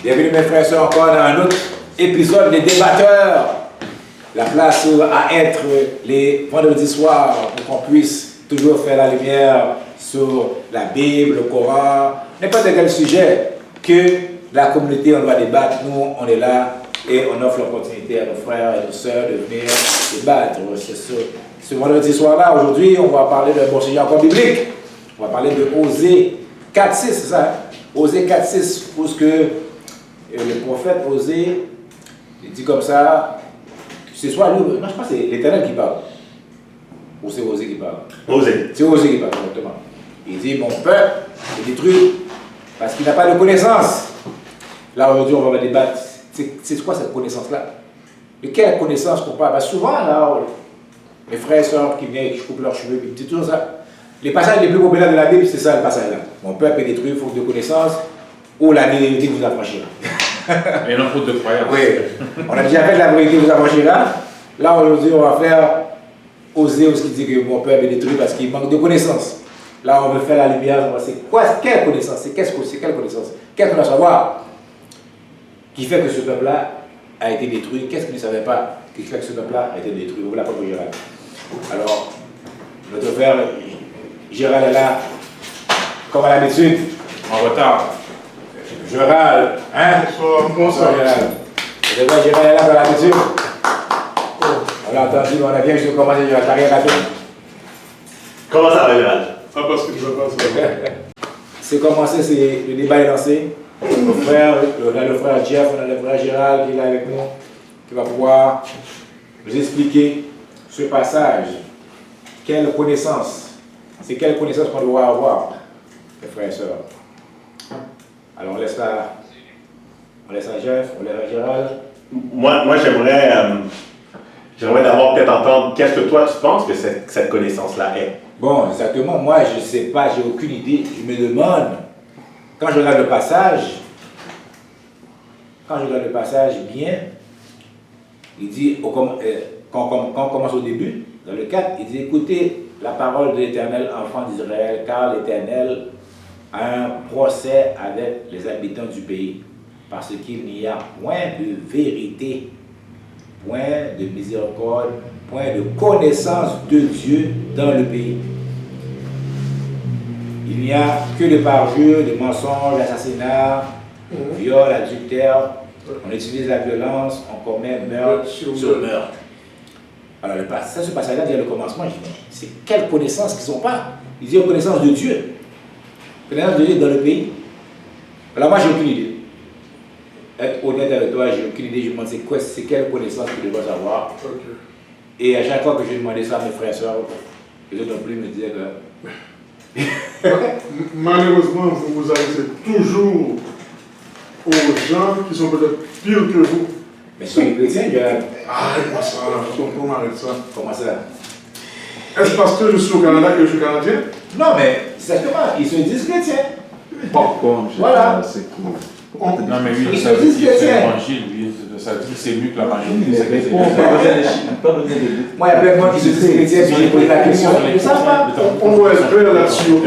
Bienvenue mes frères et sœurs encore dans un autre épisode des débatteurs. La place à être les vendredis soirs pour qu'on puisse toujours faire la lumière sur la Bible, le Coran, n'importe quel sujet que la communauté on doit débattre. Nous on est là et on offre l'opportunité à nos frères et nos sœurs de venir débattre. Ce vendredi soir-là, aujourd'hui, on va parler d'un bon sujet encore biblique. On va parler de Osée 4.6, c'est ça hein? Osée 4.6, pour ce que le prophète Osée, il dit comme ça, c'est soit lui, non je pense que c'est l'Éternel qui parle, ou c'est Osée qui parle. Osée. C'est Osée qui parle, exactement. Il dit, mon peuple est détruit parce qu'il n'a pas de connaissance. Là aujourd'hui on va débattre, c'est quoi cette connaissance-là? De quelle connaissance qu'on parle? Parce que souvent là, mes frères et sœurs qui viennent, qui coupent leurs cheveux, ils disent toujours ça. Les passages les plus populaires de la Bible, c'est ça le passage-là. Mon peuple est détruit, faute de connaissance, ou la vérité vous affranchira. Et non faute de croyance. Oui, on a déjà fait la vérité vous affranchira. Là aujourd'hui, on va faire Osée ce qui dit que mon peuple est détruit parce qu'il manque de connaissance. Là, on veut faire la lumière, on va c'est quoi, quelle connaissance, c'est quelle connaissance, qu'est-ce qu'on doit savoir qui fait que ce peuple-là a été détruit, qu'est-ce qu'il ne savait pas qui fait que ce peuple-là a été détruit. Voilà pour Gérald. Alors, notre frère Gérald est là, comme à l'habitude. En retard. Gérald, hein? Bonsoir Gérald. Le vrai Gérald est là comme à l'habitude. On l'a entendu, on a bien juste commencé Gérald, t'as rien raté. Comment ça va, Gérald? Ah, parce que je vois pas ça. C'est commencé, le débat est lancé. On a le frère Jeff, on a le frère Gérald qui est là avec nous, qui va pouvoir nous expliquer ce passage. Quelle connaissance? C'est quelle connaissance qu'on doit avoir, mes frères et sœurs? Alors on laisse à Jeff, on laisse à Gérald. Moi j'aimerais d'abord peut-être entendre qu'est-ce que toi tu penses que cette connaissance-là est. Bon, exactement, moi je ne sais pas, j'ai aucune idée. Je me demande, quand je regarde le passage bien, il dit, quand on commence au début, dans le 4, il dit, écoutez la parole de l'Éternel, enfant d'Israël, car l'Éternel a un procès avec les habitants du pays, parce qu'il n'y a point de vérité, point de miséricorde, point de connaissance de Dieu dans le pays. Il n'y a que des parjures, des mensonges, l'assassinat, viol, adultère, on utilise la violence, on commet meurtre sur meurtre. Alors, ce passage-là dit le commencement, je dis, c'est quelle connaissance qu'ils n'ont pas? Ils disent connaissance de Dieu. Connaissance de Dieu dans le pays. Alors, moi, j'ai aucune idée. Être honnête avec toi, j'ai aucune idée. Je me demande c'est quelle connaissance que je dois avoir. Okay. Et à chaque fois que je demandais ça à mes frères et sœurs, les autres non plus me disaient que. Malheureusement, vous vous arrêtez toujours aux gens qui sont peut-être pires que vous. Mais ce sont les chrétiens, Arrête pas ça, on arrête ça. Comment ça? Est-ce parce que je suis au Canada que je suis canadien? Non, mais exactement, ils se disent chrétiens. Bon, voilà. C'est cool. Non, mais lui, Ils ça se veut disent dire que c'est chrétiens. l'évangile, lui, ça veut dire que c'est mieux que la majorité. Mais C'est que réponds, pas besoin de Moi, il y a plein de monde qui se disent chrétiens, puis j'ai posé la question. Ils ne savent pas. On doit être clair là-dessus, ok?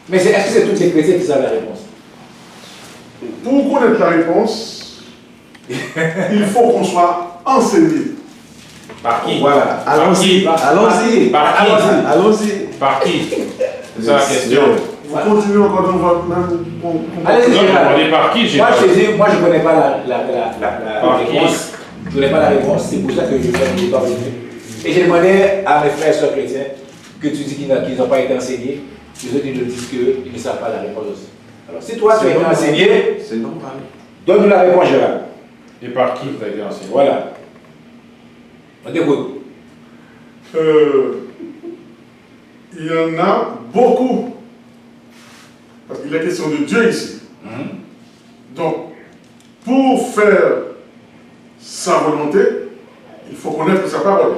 Mais est-ce que c'est tous les chrétiens qui savent la réponse? Pour connaître la réponse, il faut qu'on soit enseigné. Par qui? Voilà. Allons-y, allons-y, Par qui? allons-y. Par qui? C'est ça la question. Vous continuez encore dans votre même. Allez-y, Non, Gérald. on est par qui? J'ai Moi, pas- je ne connais pas la Par qui? réponse. Je ne connais pas la réponse, c'est pour ça que je fais le débat avec eux. Et j'ai demandé à mes frères et sœurs chrétiens que tu dis qu'ils n'ont pas été enseignés, les autres ils nous disent qu'ils ne savent pas la réponse aussi. Alors, si toi tu as été enseigné, C'est normal. donne-nous la réponse, Gérald. Et par qui vous avez été enseigné? Voilà. On t'écoute. Il y en a beaucoup. Parce qu'il est question de Dieu ici. Donc, pour faire sa volonté, il faut connaître sa parole.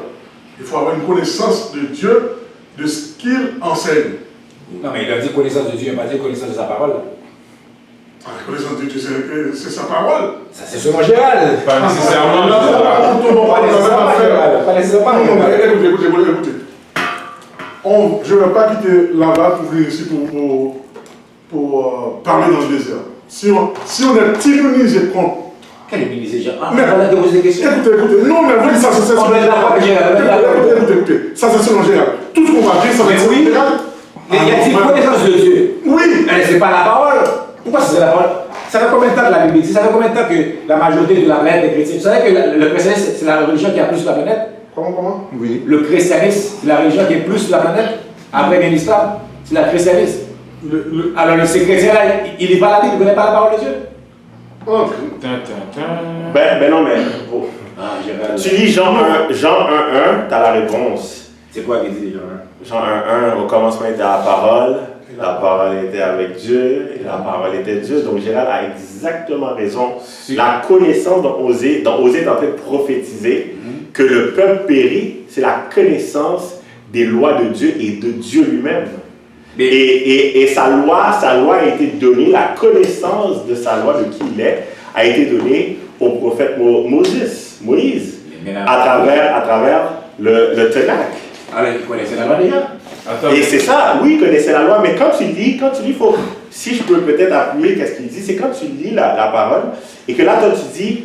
Il faut avoir une connaissance de Dieu, de ce qu'il enseigne. Non, mais il a dit connaissance de Dieu, il n'a pas dit connaissance de sa parole. La connaissance de Dieu, c'est sa parole. Ça, c'est seulement Gérald. Pas nécessairement. Pas nécessairement. Non, mais écoutez. Je ne vais pas quitter là-bas pour venir ici pour parler dans le désert. si on est immunisé contre. Quel immunisé, Jean? Mais- On a posé des questions. Écoutez, non, mais oui, ça c'est On est d'accord, écoutez, ça c'est selon général. Tout ce qu'on va dire, ça va être Mais oui. général. Mais y a-t-il connaissance de Dieu? Oui. C'est pas la parole. Pourquoi c'est la parole? Ça fait combien de temps que la Bible dit? Ça fait combien de temps que la majorité de la planète est chrétienne? Vous savez que le christianisme, c'est la religion qui a plus sur la planète? Comment? Oui. Le christianisme, c'est la religion qui est plus sur la planète? Après l'islam, c'est la christianisme. Alors, ces chrétiens-là, ils lisent pas la Bible, ils ne connaissent pas la parole de Dieu? Ok. Ben non, mais bon. Ah, Gérald. Tu lis Jean 1, t'as la réponse. C'est quoi qui dit, Jean? Jean 1, au commencement était la parole était avec Dieu, et la parole était Dieu. Donc Gérald a exactement raison. La connaissance dans Osée est en train de prophétiser que le peuple périt, c'est la connaissance des lois de Dieu et de Dieu lui-même. Et sa loi a été donnée, la connaissance de sa loi, de qui il est, a été donnée au prophète Moïse, à travers le Tanakh. Alors, ils connaissaient la loi déjà? Attends, Et c'est ça, oui, il connaissait la loi, mais quand tu lis, si je peux peut-être appuyer qu'est-ce qu'il dit, c'est quand tu lis la parole, et que là, toi, tu dis,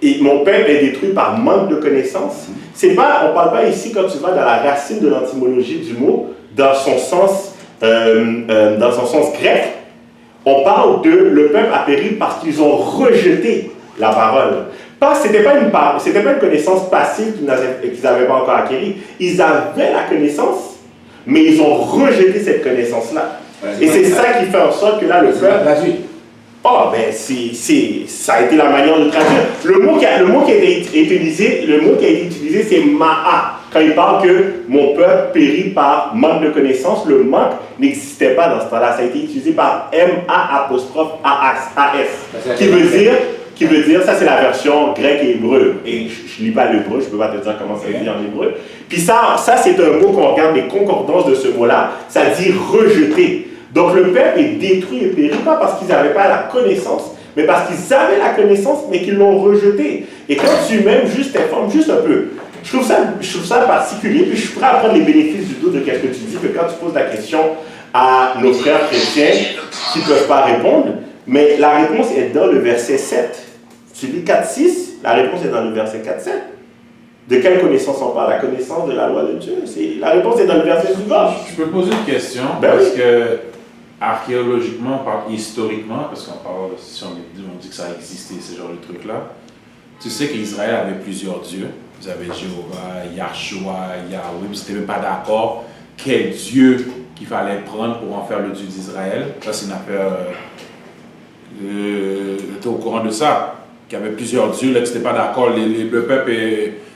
et mon peuple est détruit par manque de connaissances. C'est pas, on parle pas ici, quand tu vas dans la racine de l'antymologie du mot, dans son sens grec, on parle de le peuple a péri parce qu'ils ont rejeté la parole. C'était pas une connaissance passive qu'ils n'avaient pas encore acquérie. Ils avaient la connaissance, mais ils ont rejeté cette connaissance-là. Et c'est ça qui fait en sorte que là, le peuple... Oh, ben, ça a été la manière de traduire. Le mot qui a été utilisé, c'est ma'a. Quand il parle que mon peuple périt par manque de connaissance, le manque n'existait pas dans ce temps-là. Ça a été utilisé par M-A'-A-S, qui veut dire, ça c'est la version grecque et hébreu. Et je ne lis pas l'hébreu, je ne peux pas te dire comment ça dit en hébreu. Puis ça c'est un mot qu'on regarde les concordances de ce mot-là, ça dit rejeter. Donc le peuple est détruit et périt, pas parce qu'ils n'avaient pas la connaissance, mais parce qu'ils avaient la connaissance, mais qu'ils l'ont rejeté. Et quand tu m'aimes, juste t'informes juste un peu. Je trouve ça particulier, puis je suis prêt à prendre les bénéfices du doute de ce que tu dis, que quand tu poses la question à nos frères chrétiens qui ne peuvent pas répondre, mais la réponse est dans le verset 7. Tu lis 4-6, la réponse est dans le verset 4-7. De quelle connaissance on parle? La connaissance de la loi de Dieu. La réponse est dans le verset suivant. je peux poser une question, Ben parce oui. que archéologiquement, historiquement, parce qu'on parle, si on dit que ça a existé, ce genre de trucs-là, tu sais qu'Israël avait plusieurs dieux. Vous avez Jéhovah, Yahshua, Yahweh, vous n'étiez même pas d'accord quel dieu qu'il fallait prendre pour en faire le dieu d'Israël. Ça, c'est une affaire... tu es au courant de ça? Qu'il y avait plusieurs dieux, là, que tu n'étais pas d'accord. Le peuple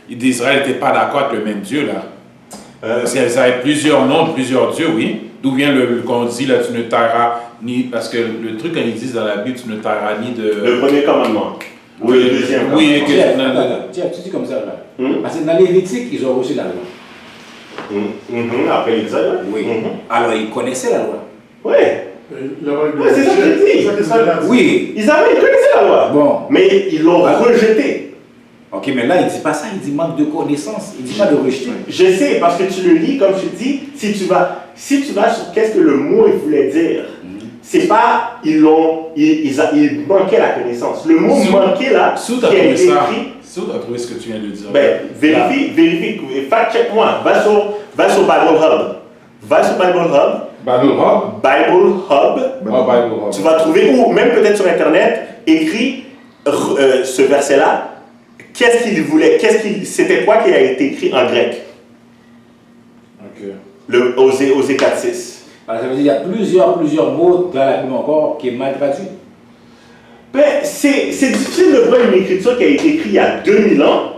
d'Israël n'était pas d'accord avec le même dieu, là. Ça avait plusieurs noms, plusieurs dieux, oui. D'où vient qu'on dit, là, tu ne tailleras ni... Parce que le truc, quand ils disent dans la Bible, tu ne tailleras ni de... Le premier commandement. Ou le deuxième commandement. Oui, Tiens, tu dis comme ça, là. Parce que dans les Lévitique, ils ont reçu la loi. Après l'Exode, Oui. Alors, ils connaissaient la loi. Oui. Ouais, c'est ça que je dis. Oui. Ils connaissaient la loi. Bon. Mais ils l'ont rejeté. Ok, mais là, il ne dit pas ça, il dit manque de connaissance. Il ne dit pas de rejeter. Je sais, parce que tu le lis, comme je dis, si tu vas sur qu'est-ce que le mot il voulait dire, c'est pas, ils manquaient la connaissance. Le mot manquer là, Si tu qui as a trouvé été ça, écrit, si tu as trouvé ce que tu viens de dire, ben, vérifie, fact-check-moi, va sur Bible Hub. Va sur Bible Hub. Bible Hub? Bible Hub. Bible Hub. Tu vas trouver, ou même peut-être sur Internet, écrit ce verset-là. Qu'est-ce qu'il voulait? C'était quoi qui a été écrit en grec? Ok. Le Osée 4.6. Alors, ça veut dire qu'il y a plusieurs mots dans la Bible encore qui est mal traduit. Ben, c'est difficile de voir une écriture qui a été écrite il y a 2000 ans,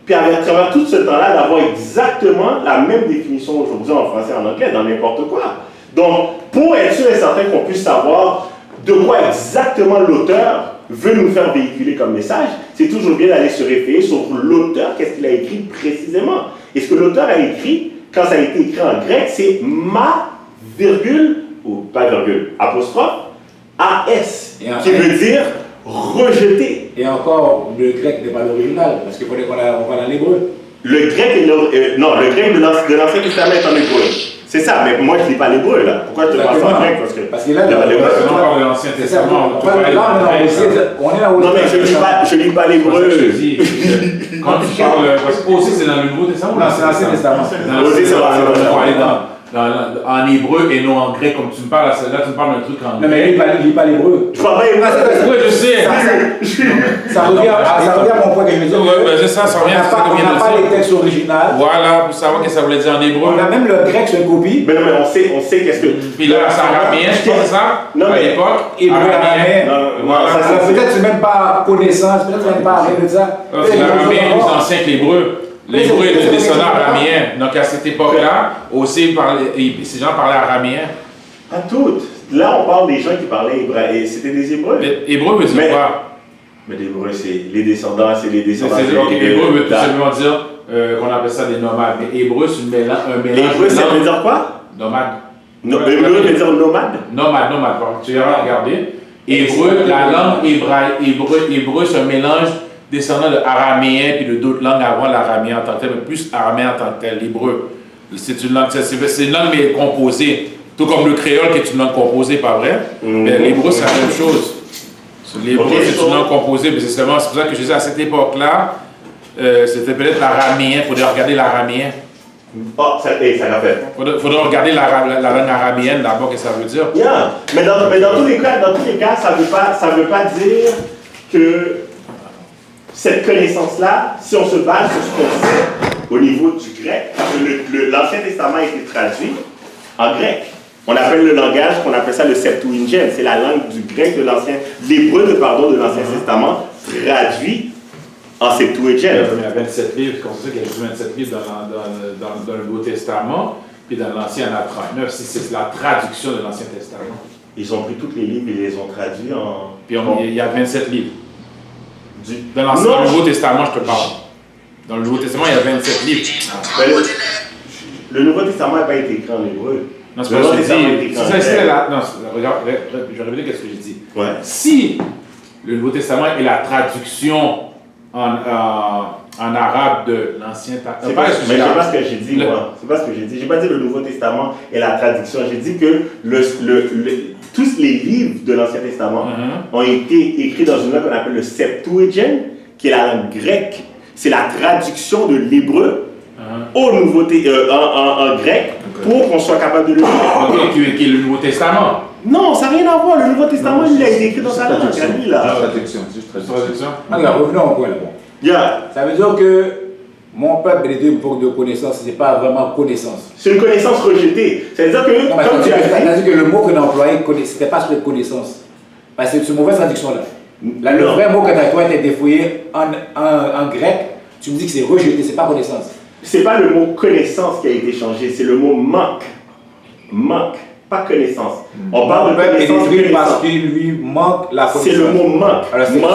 puis à travers tout ce temps-là, d'avoir exactement la même définition aujourd'hui en français et en anglais, dans n'importe quoi. Donc, pour être sûr et certain qu'on puisse savoir de quoi exactement l'auteur veut nous faire véhiculer comme message, c'est toujours bien d'aller se référer sur l'auteur, qu'est-ce qu'il a écrit précisément. Et ce que l'auteur a écrit, quand ça a été écrit en grec, c'est ma, virgule, ou pas virgule, apostrophe, AS, qui veut dire rejeter. Et encore, le grec n'est pas l'original, parce qu'il faudrait qu'on va dans l'hébreu. Le grec, le grec de l'Ancien Testament est en hébreu. C'est ça, mais moi je lis pas l'hébreu là. Pourquoi je te parle en grec? Parce que là, Là, on parle de l'Ancien Testament. on est là où Non, mais je lis pas l'hébreu. Quand tu parles, parce que aussi c'est dans le Nouveau Testament. Non, c'est l'Ancien Testament. En hébreu et non en grec, comme tu me parles, là tu me parles d'un truc en Non, grec. mais il lit pas l'hébreu. Je parle pas hébreu. Oui, je sais. Ça revient à mon point que je me dis. Ouais, c'est ça, ça revient à ce que On tu viens n'a de pas dire. les textes originaux. Voilà, pour savoir ce que ça voulait dire en hébreu. On a même le grec sur une copie. Mais non, mais on sait qu'est-ce que. Puis là, c'est araméen, je pense, ça. Non, À mais- l'époque, Hébreu, araméen. Non, Voilà. ça, Alors peut-être c'est même pas connaissance, peut-être c'est même pas rien de ça. C'est l'araméen plus ancien que l'hébreu. L'hébreu est le descendant araméen. Donc à cette époque-là, aussi, ces gens parlaient araméen. Pas toutes. Là, on parle des gens qui parlaient hébreu. Et c'était des hébreux. Mais hébreu veut dire Mais- quoi? Mais l'hébreu, c'est les descendants, c'est les descendants. Ok, hébreu veut tout simplement dire qu'on appelle ça des nomades. Mais hébreu, c'est un mélange. L'hébreu, ça veut dire quoi? Nomade. L'hébreu veut dire nomade? Nomade. Tu vas regarder. Hébreu, la langue hébreu, c'est un mélange descendant de araméen puis de d'autres langues avant l'araméen en tant que tel, mais plus araméen en tant que tel, l'hébreu. C'est une langue, c'est une langue mais composée. Tout comme le créole qui est une langue composée, pas vrai? Mais l'hébreu, c'est la même chose. L'hébreu, c'est une langue composée, mais c'est pour ça que je disais à cette époque-là, c'était peut-être l'araméen, il faudrait regarder l'araméen. Oh, ça rappelle. Il faudrait regarder la langue araméenne d'abord, qu'est-ce que ça veut dire. Yeah. Mais dans tous les cas, ça veut pas dire que cette connaissance-là, si on se base sur ce qu'on sait au niveau du grec, parce que l'Ancien Testament a été traduit en grec. On appelle le langage, qu'on appelle ça le Septuagint, c'est la langue du grec de l'hébreu de l'Ancien Testament traduit en Septuagint. Il y a 27 livres, c'est comme ça qu'il y a juste 27 livres dans le Nouveau Testament, puis dans l'Ancien, il y en a 39. C'est la traduction de l'Ancien Testament. Ils ont pris tous les livres et les ont traduits en... Puis il y a 27 livres. Dans le Nouveau Testament, je te parle. Dans le Nouveau Testament, il y a 27 livres. Le Nouveau Testament n'a pas été écrit en hébreu. Non, c'est pas ce que je dis. Non, regarde, je vais répéter ce que j'ai dit. Ouais. Si le Nouveau Testament est la traduction en arabe de l'Ancien Testament. C'est pas ce que j'ai dit, moi. C'est pas ce que j'ai dit. J'ai pas dit le Nouveau Testament est la traduction. J'ai dit que tous les livres de l'Ancien Testament ont été écrits dans une langue qu'on appelle le Septuagint, qui est la langue grecque. C'est la traduction de l'hébreu au en grec pour qu'on soit capable de le lire. Ok, qui est le Nouveau Testament. Non, ça n'a rien à voir. Le Nouveau Testament, il a été écrit dans sa langue. Lui, là. Traduction, c'est traduction. Alors revenons au point là-bas. Yeah. Ça veut dire que mon peuple est une forme de connaissance, ce n'est pas vraiment connaissance. C'est une connaissance rejetée. C'est-à-dire que, Non, mais comme tu as dit, dit que le mot qu'on a employé, ce n'était pas cette connaissance. Parce que c'est une mauvaise traduction-là. Le Non. vrai mot que tu as toi été défouillé en grec, tu me dis que c'est rejeté, c'est pas connaissance. c'est pas le mot connaissance qui a été changé, c'est le mot manque. Manque, pas connaissance. On parle de Le peuple est connaissance. détruit parce qu'il lui manque la connaissance. C'est le mot manque. Alors, c'est- Manque,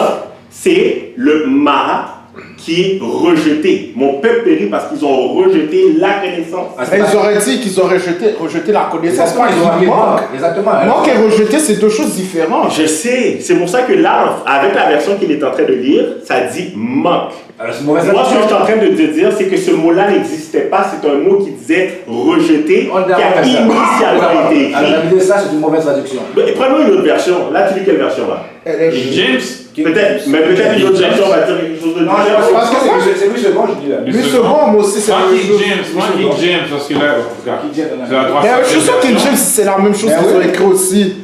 c'est le mara qui est rejeté. Mon peuple périt parce qu'ils ont rejeté la connaissance. Ah, c'est Mais pas- ils auraient dit qu'ils ont rejeté la connaissance. Exactement, ils ont marqué manque. Exactement. Manque et rejeter, c'est deux choses différentes. Je sais, c'est pour ça que là, avec la version qu'il est en train de lire, ça dit manque. Alors, c'est une mauvaise Moi, ce que je suis traduction. en train de te dire, c'est que ce mot-là n'existait pas. C'est un mot qui disait rejeté, On est qui d'accord a avec ça. initialement été écrit. Alors, la vidéo, ça, c'est une mauvaise traduction. Mais prenons une autre version. Là, tu lis quelle version là? James, Peut-être, mais peut-être une autre version va dire quelque chose de Non, différent. parce que c'est lui second, je dis là. Lui second, moi aussi, c'est la même King chose. James, James, parce que là, regarde, Qui dit dans la- c'est la Mais je suis sûr que James, c'est la même chose Mais qu'ils ont oui. écrit aussi.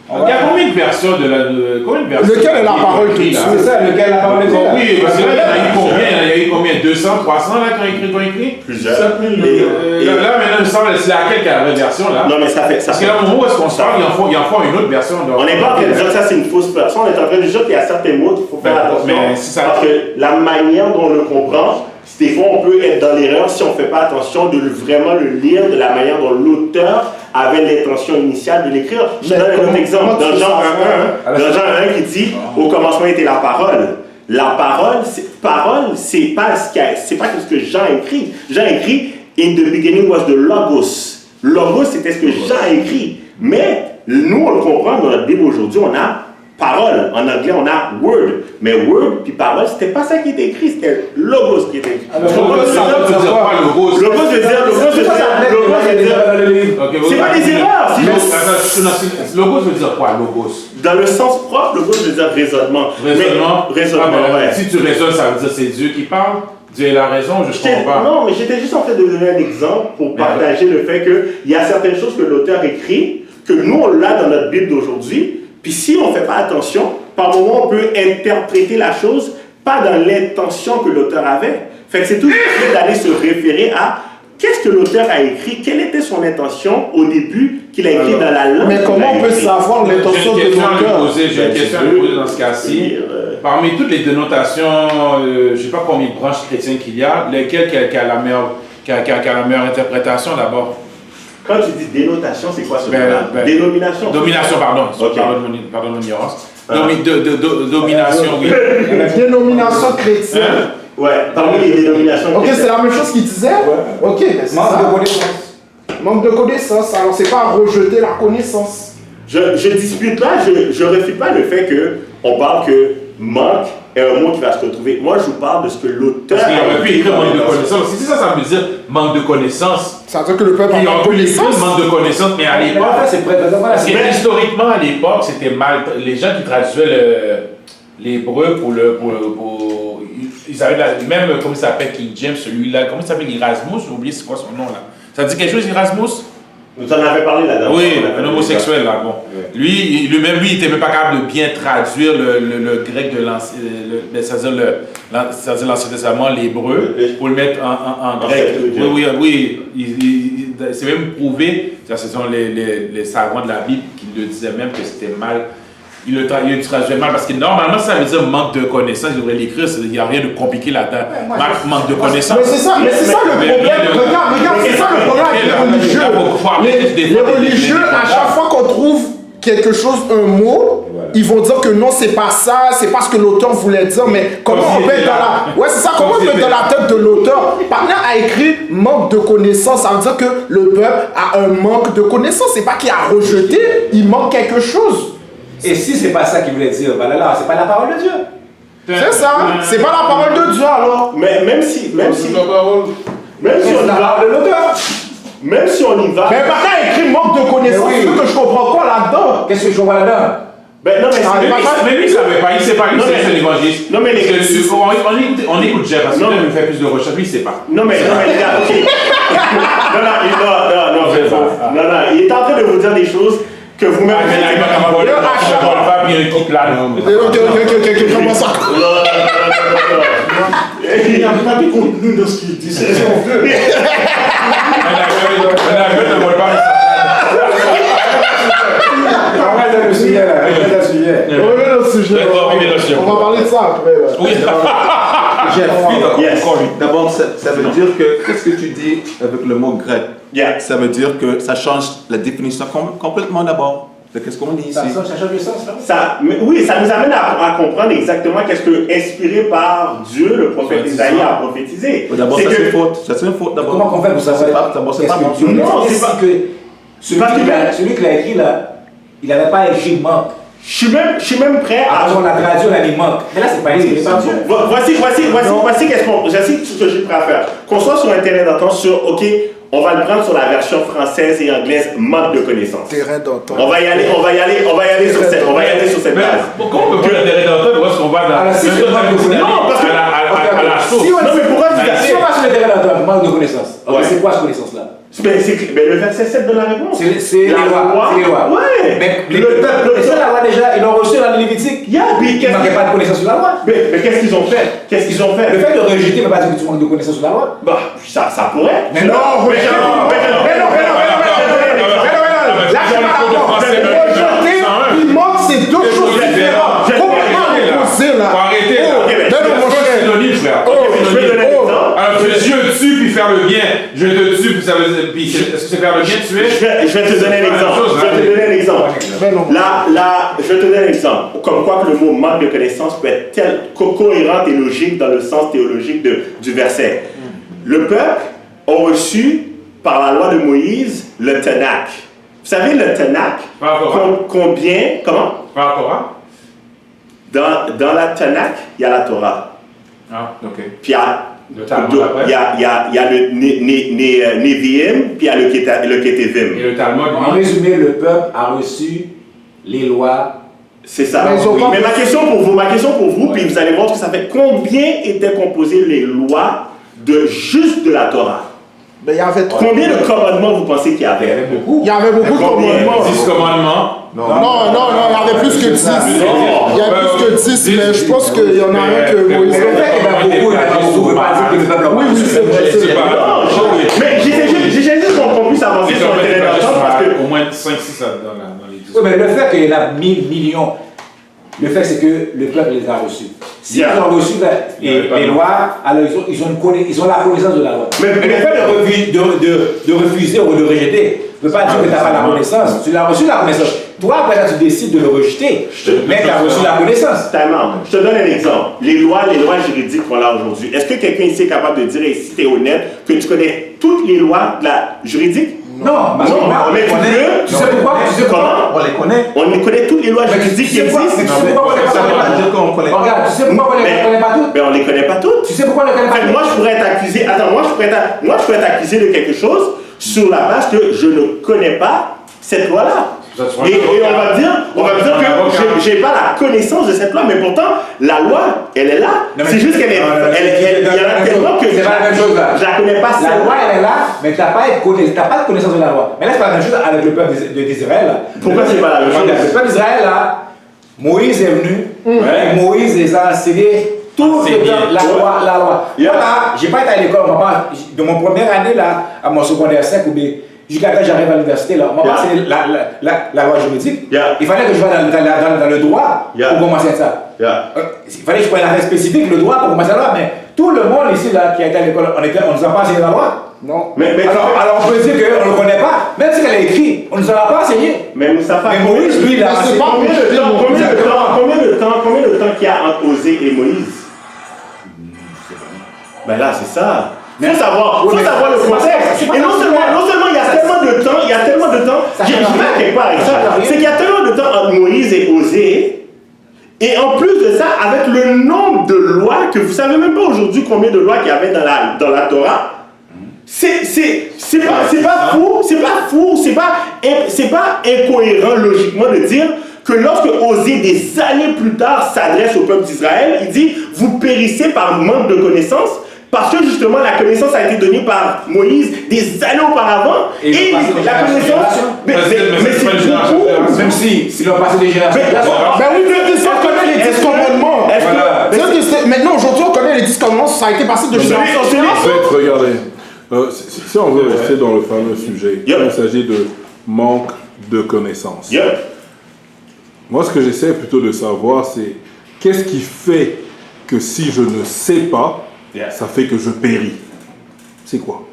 Il y a combien de versions combien de versions Lequel est la parole écrites, tout là? C'est ça, lequel a parlé de ça? Oui, parce que là, il y en a eu combien? Il y a eu combien? 200, 300 là, qui ont écrit? Plusieurs. 7000. Et- Là, maintenant, il me semble, c'est laquelle qui a la vraie version, là? Non, mais ça fait. Parce que là, au moment où est-ce qu'on se parle, il en faut une autre version. On n'est pas en train de dire que ça c'est une fausse version, on est en train de dire qu'il y a certains mots qu'il faut faire Mais- attention. mais si ça- Parce que la manière dont on le comprend, des fois on peut être dans l'erreur si on ne fait pas attention de vraiment le lire de la manière dont l'auteur avait l'intention initiale de l'écrire. Je te Mais donne un comment- autre exemple. comment tu Dans fais Jean ça? 1, dans Jean 1 qui dit au commencement était la parole. La parole, c'est pas ce que Jean écrit. Jean écrit in the beginning was the logos. Logos, c'était ce que Jean écrit. Mais nous, on le comprend dans notre Bible aujourd'hui, on a parole. En anglais, on a word. Mais word puis parole, c'était pas ça qui était écrit, c'était logos qui était écrit. Logos veut dire quoi, logos? Logos veut dire. C'est pas des erreurs. Logos veut dire quoi, logos? Dans le sens propre, logos veut dire raisonnement. Raisonnement, ouais. Si tu raisonnes, ça veut dire c'est Dieu qui parle. Dieu a la raison, je ne comprends pas. Non, mais j'étais juste en train de donner un exemple pour partager le fait qu'il y a certaines choses que l'auteur écrit, que nous, on l'a dans notre Bible d'aujourd'hui. Puis si on ne fait pas attention, par moment, on peut interpréter la chose pas dans l'intention que l'auteur avait. Fait que c'est toujours mieux d'aller se référer à qu'est-ce que l'auteur a écrit, quelle était son intention au début qu'il a écrit dans la langue. Mais comment on peut savoir l'intention de l'auteur? J'ai une question à lui poser dans ce cas-ci. Parmi toutes les dénotations, je ne sais pas combien de branches chrétiennes qu'il y a, lesquelles qui a la meilleure interprétation d'abord? Quand tu dis dénotation, c'est quoi ce mot-là? Dénomination. Domination, pardon. Okay. Pardon mon ignorance. Domination, oui. Dénomination chrétienne. Ouais, parmi les dénominations Ok, chrétiennes. c'est la même chose qu'il disait? Ouais. Ok, mais c'est ça. Manque de connaissance. Manque de connaissance. Alors, c'est pas rejeter la connaissance. Je dispute pas, je refute pas le fait qu'on parle que manque est un mot qui va se retrouver. Moi, je vous parle de ce que l'auteur Parce qu'il aurait pu écrire manque de connaissance. Si ça veut dire manque de connaissance. Ça veut dire que le peuple a Il pas de aurait pu écrire connaissance. manque de connaissance, mais à l'époque. C'est prêt, Parce que historiquement, à l'époque, c'était mal. Les gens qui traduisaient l'hébreu ils avaient même, comment il s'appelle, King James, celui-là, comment il s'appelle, Erasmus, j'ai oublié c'est quoi son nom là. Ça dit quelque chose, Erasmus? Nous en avons parlé là-dedans. Oui, un homosexuel là, bon. Lui, il était même pas capable de bien traduire le grec de l'Ancien, c'est-à-dire l'Ancien Testament, l'hébreu, pour le mettre en grec. Oui, c'est même prouvé, ce sont les savants de la Bible qui le disaient même que c'était mal. Il le traduisait mal parce que normalement ça veut dire manque de connaissance, il devrait l'écrire, il n'y a rien de compliqué là-dedans. Manque de connaissance. Mais c'est ça le problème. Regarde, c'est ça le problème avec les religieux. Les religieux, à chaque fois qu'on trouve quelque chose, un mot, ils vont dire que non, c'est pas ça, c'est pas ce que l'auteur voulait dire, mais comment on peut être dans la... Ouais, c'est ça, comment on peut être dans la tête de l'auteur? Partenaire a écrit manque de connaissance, ça veut dire que le peuple a un manque de connaissance, c'est pas qu'il a rejeté, il manque quelque chose. Et si c'est pas ça qu'il voulait dire, ben là, c'est pas la parole de Dieu. C'est ça, c'est pas la parole de Dieu alors. Mais même si on C'est y la va, parole de l'auteur. même si on y va, Mais partenaire a écrit manque de connaissance, Mais oui. tu veux que je comprends quoi là-dedans? Qu'est-ce que je vois là-dedans? ben non mais Ah, c'est Mais lui, il savait pas, il sait pas, lui, Non, mais- c'est l'évangéliste. non, mais les- On écoute Jeff, parce que Non, lui, mais- il fait plus de recherche, lui, il sait pas. non mais les gars, ok. non, il est en train de vous dire des choses que vous-même. Mais là, il va comme pas bien équipe là. Ok, comment ça? Il n'y a pas de contenu dans ce qu'il dit. C'est honteux. On reste dans le sujet là, on reste dans le sujet. Revenez au sujet. D'accord, revenez au sujet. On va parler de ça après. Là. Oui. Yes. D'abord, ça veut dire que, qu'est-ce que tu dis avec le mot grec? Yeah. Ça veut dire que ça change la définition complètement d'abord. De qu'est-ce qu'on dit ici? Ça change de sens là. Oui, ça nous amène à comprendre exactement qu'est-ce que, inspiré par Dieu, le prophète Isaïe a prophétisé. D'abord, C'est ça que- c'est une faute. Ça c'est une faute d'abord. Comment qu'on fait pour savoir? D'abord, c'est Qu'est-ce pas que bon. Dieu Non, dit? c'est pas- Celui qui l'a écrit là, il n'avait pas écrit manque. Je suis même prêt à. Après on a traduit, on a mis manque. Mais là c'est pas inspiré par Dieu. Voici ce que j'ai prêt à faire. Qu'on soit sur un terrain d'entente sur, ok, on va le prendre sur la version française et anglaise, manque de connaissances. Terrain d'entente. On va y aller sur cette Mais base. pourquoi on peut pas l'intérêt d'entendre où est-ce qu'on va dans Alors, si tu veux manque de connaissance. Non, parce que- à la source? Si on Non, mais pourquoi tu si on va sur le terrain d'entente, manque de connaissance. Ouais. C'est quoi cette connaissance là? Mais le verset 7 donne la réponse. C'est les La lois. loi. C'est les lois. Ouais. Mais Le peuple. et ça, la loi déjà, ils l'ont reçu dans le Lévitique. Yeah, puis Ils qu'est-ce ne manquaient pas de connaissance sur la loi. mais qu'est-ce qu'ils ont fait? Le fait de rejeter ne veut pas dire que tu manques de connaissance sur la loi. Bah, ça pourrait. Mais non, Là, je suis pas d'accord. Rejeter, il manque, c'est deux choses différentes. Complètement opposées là. Faut arrêter là. Ok, mais Non, non, mon cher. Synonyme, frère. Je vais donner un exemple. Alors, tu es Dieu tue puis faire le bien. Je te tue puis ça veut dire. Puis est-ce que c'est faire le bien tuer? Je vais te donner un exemple. Mais non. Là, je vais te donner un exemple. Comme quoi que le mot manque de connaissance peut être cohérent et logique dans le sens théologique du verset. Le peuple a reçu par la loi de Moïse le Tanakh. Vous savez, le Tanakh, Par la Torah. combien, comment? Par la Torah? Dans la Tanakh, il y a la Torah. Ah, ok. Puis Le Talmud après. il y a le Nevi'im, puis il y a le Ketuvim. Et le Talmud, En résumé, le peuple a reçu les lois. C'est ça. Mais ils ont pas- Mais ma question pour vous, puis vous allez voir ce que ça fait. Combien étaient composées les lois juste de la Torah? Mais il y avait trop. Combien de commandements vous pensez qu'il y avait? Beaucoup. Il y avait beaucoup de Combien? commandements. 10 commandements. Non, il y avait plus que 10. Il y a plus que 10, mais je pense qu'il y en a un que Moïse. Le fait qu'il y en a beaucoup, il ne veut pas dire que le peuple a Oui, c'est vrai, c'est vrai. Non, mais j'ai juste qu'on puisse avancer sur le terrain d'entente parce que. Au moins 5-6 dans les 10. Oui, mais le fait qu'il y en a 1000 millions, le fait c'est que le peuple les a reçus. S'ils Yeah. ont reçu les lois, alors ils ont la connaissance de la loi. Mais le fait de refuser ou de rejeter ne veut pas dire que tu n'as pas la connaissance. Tu l'as reçu la connaissance. Toi, après ça, tu décides de le rejeter, mais tu as reçu la connaissance. Tellement. Je te donne un exemple. Les lois juridiques qu'on a aujourd'hui. Est-ce que quelqu'un ici est capable de dire, et si tu es honnête, que tu connais toutes les lois de la juridique? Non, parce que mais tu veux. tu sais pourquoi? Tu sais pourquoi? Comment? On les connaît. On connaît toutes les lois juridiques qui existent. Tu sais pourquoi on ne Ça veut pas dire qu'on connaît. Regarde, tu sais pourquoi on ne les connaît pas toutes? Mais on les connaît pas toutes. Tu sais pourquoi on ne les connaît En pas fait, toutes? moi, je pourrais t'accuser. Attends, moi, je pourrais t'accuser de quelque chose sur la base que je ne connais pas cette loi-là. Et on va dire que j'ai pas la connaissance de cette loi, mais pourtant, la loi, elle est là. C'est juste qu'elle est. Il y en a tellement que c'est pas la même chose là. je la connais pas. La loi, elle est là, mais tu n'as pas de connaissance de la loi. Mais là, c'est pas la même chose avec le peuple d'Israël. Pourquoi c'est pas la même chose? Le peuple d'Israël, là, Moïse est venu, et Moïse les a enseigné tout le temps la loi. Yeah. Moi, là, j'ai pas été à l'école, de mon première année, là, à mon secondaire 5 ou bien, jusqu'à quand j'arrive à l'université, là, on m'a passé la loi juridique. Yeah. Il fallait que je sois dans le droit Yeah. pour commencer ça. Yeah. Il fallait que je prenne la règle spécifique, le droit pour commencer la loi, mais tout le monde ici là, qui a été à l'école, on nous a pas enseigné la loi. Non. Alors on peut dire qu'on ne le connaît pas, même si elle est écrite, on ne nous a pas enseigné. Mais Moustapha, Mais Moïse, lui, il a c'est enseigné. pas- combien de temps qu'il y a entre Osée et Moïse? Ben là, c'est ça. Faut savoir le contexte. Et non seulement il y a tellement de temps, j'ai pas quelque part avec ça. C'est qu'il y a tellement de temps entre Moïse et Osée. Et en plus de ça, avec le nombre de lois que vous savez même pas aujourd'hui combien de lois qu'il y avait dans la Torah. C'est pas fou, c'est pas incohérent logiquement de dire que lorsque Osée des années plus tard s'adresse au peuple d'Israël, il dit vous périssez par manque de connaissance parce que justement la connaissance a été donnée par Moïse des années auparavant Et et la connaissance mais c'est beaucoup. Même s'ils l'ont passé des générations. Ben oui, on connaît les 10 commandements. Maintenant, aujourd'hui, on connaît les 10 commandements, ça a été passé de génération en En génération. fait, regardez, si on veut rester dans le fameux sujet, Yeah. il s'agit de manque de connaissances. Yeah. Moi, ce que j'essaie plutôt de savoir, c'est qu'est-ce qui fait que si je ne sais pas, Yeah. ça fait que je péris. C'est quoi?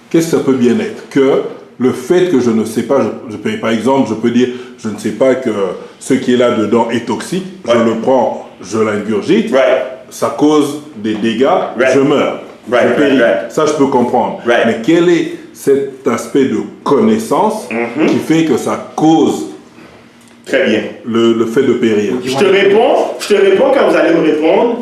Qu'est-ce que ça peut bien être? Que le fait que je ne sais pas, je péris. Par exemple, je peux dire, je ne sais pas que ce qui est là-dedans est toxique, je Ouais. le prends, je l'ingurgite, Right. ça cause des dégâts, Right. je meurs. Right, Je péris. right, right. Ça, je peux comprendre. Right. Mais quel est cet aspect de connaissance qui fait que ça cause Très bien. le fait de périr? Je te réponds quand vous allez me répondre.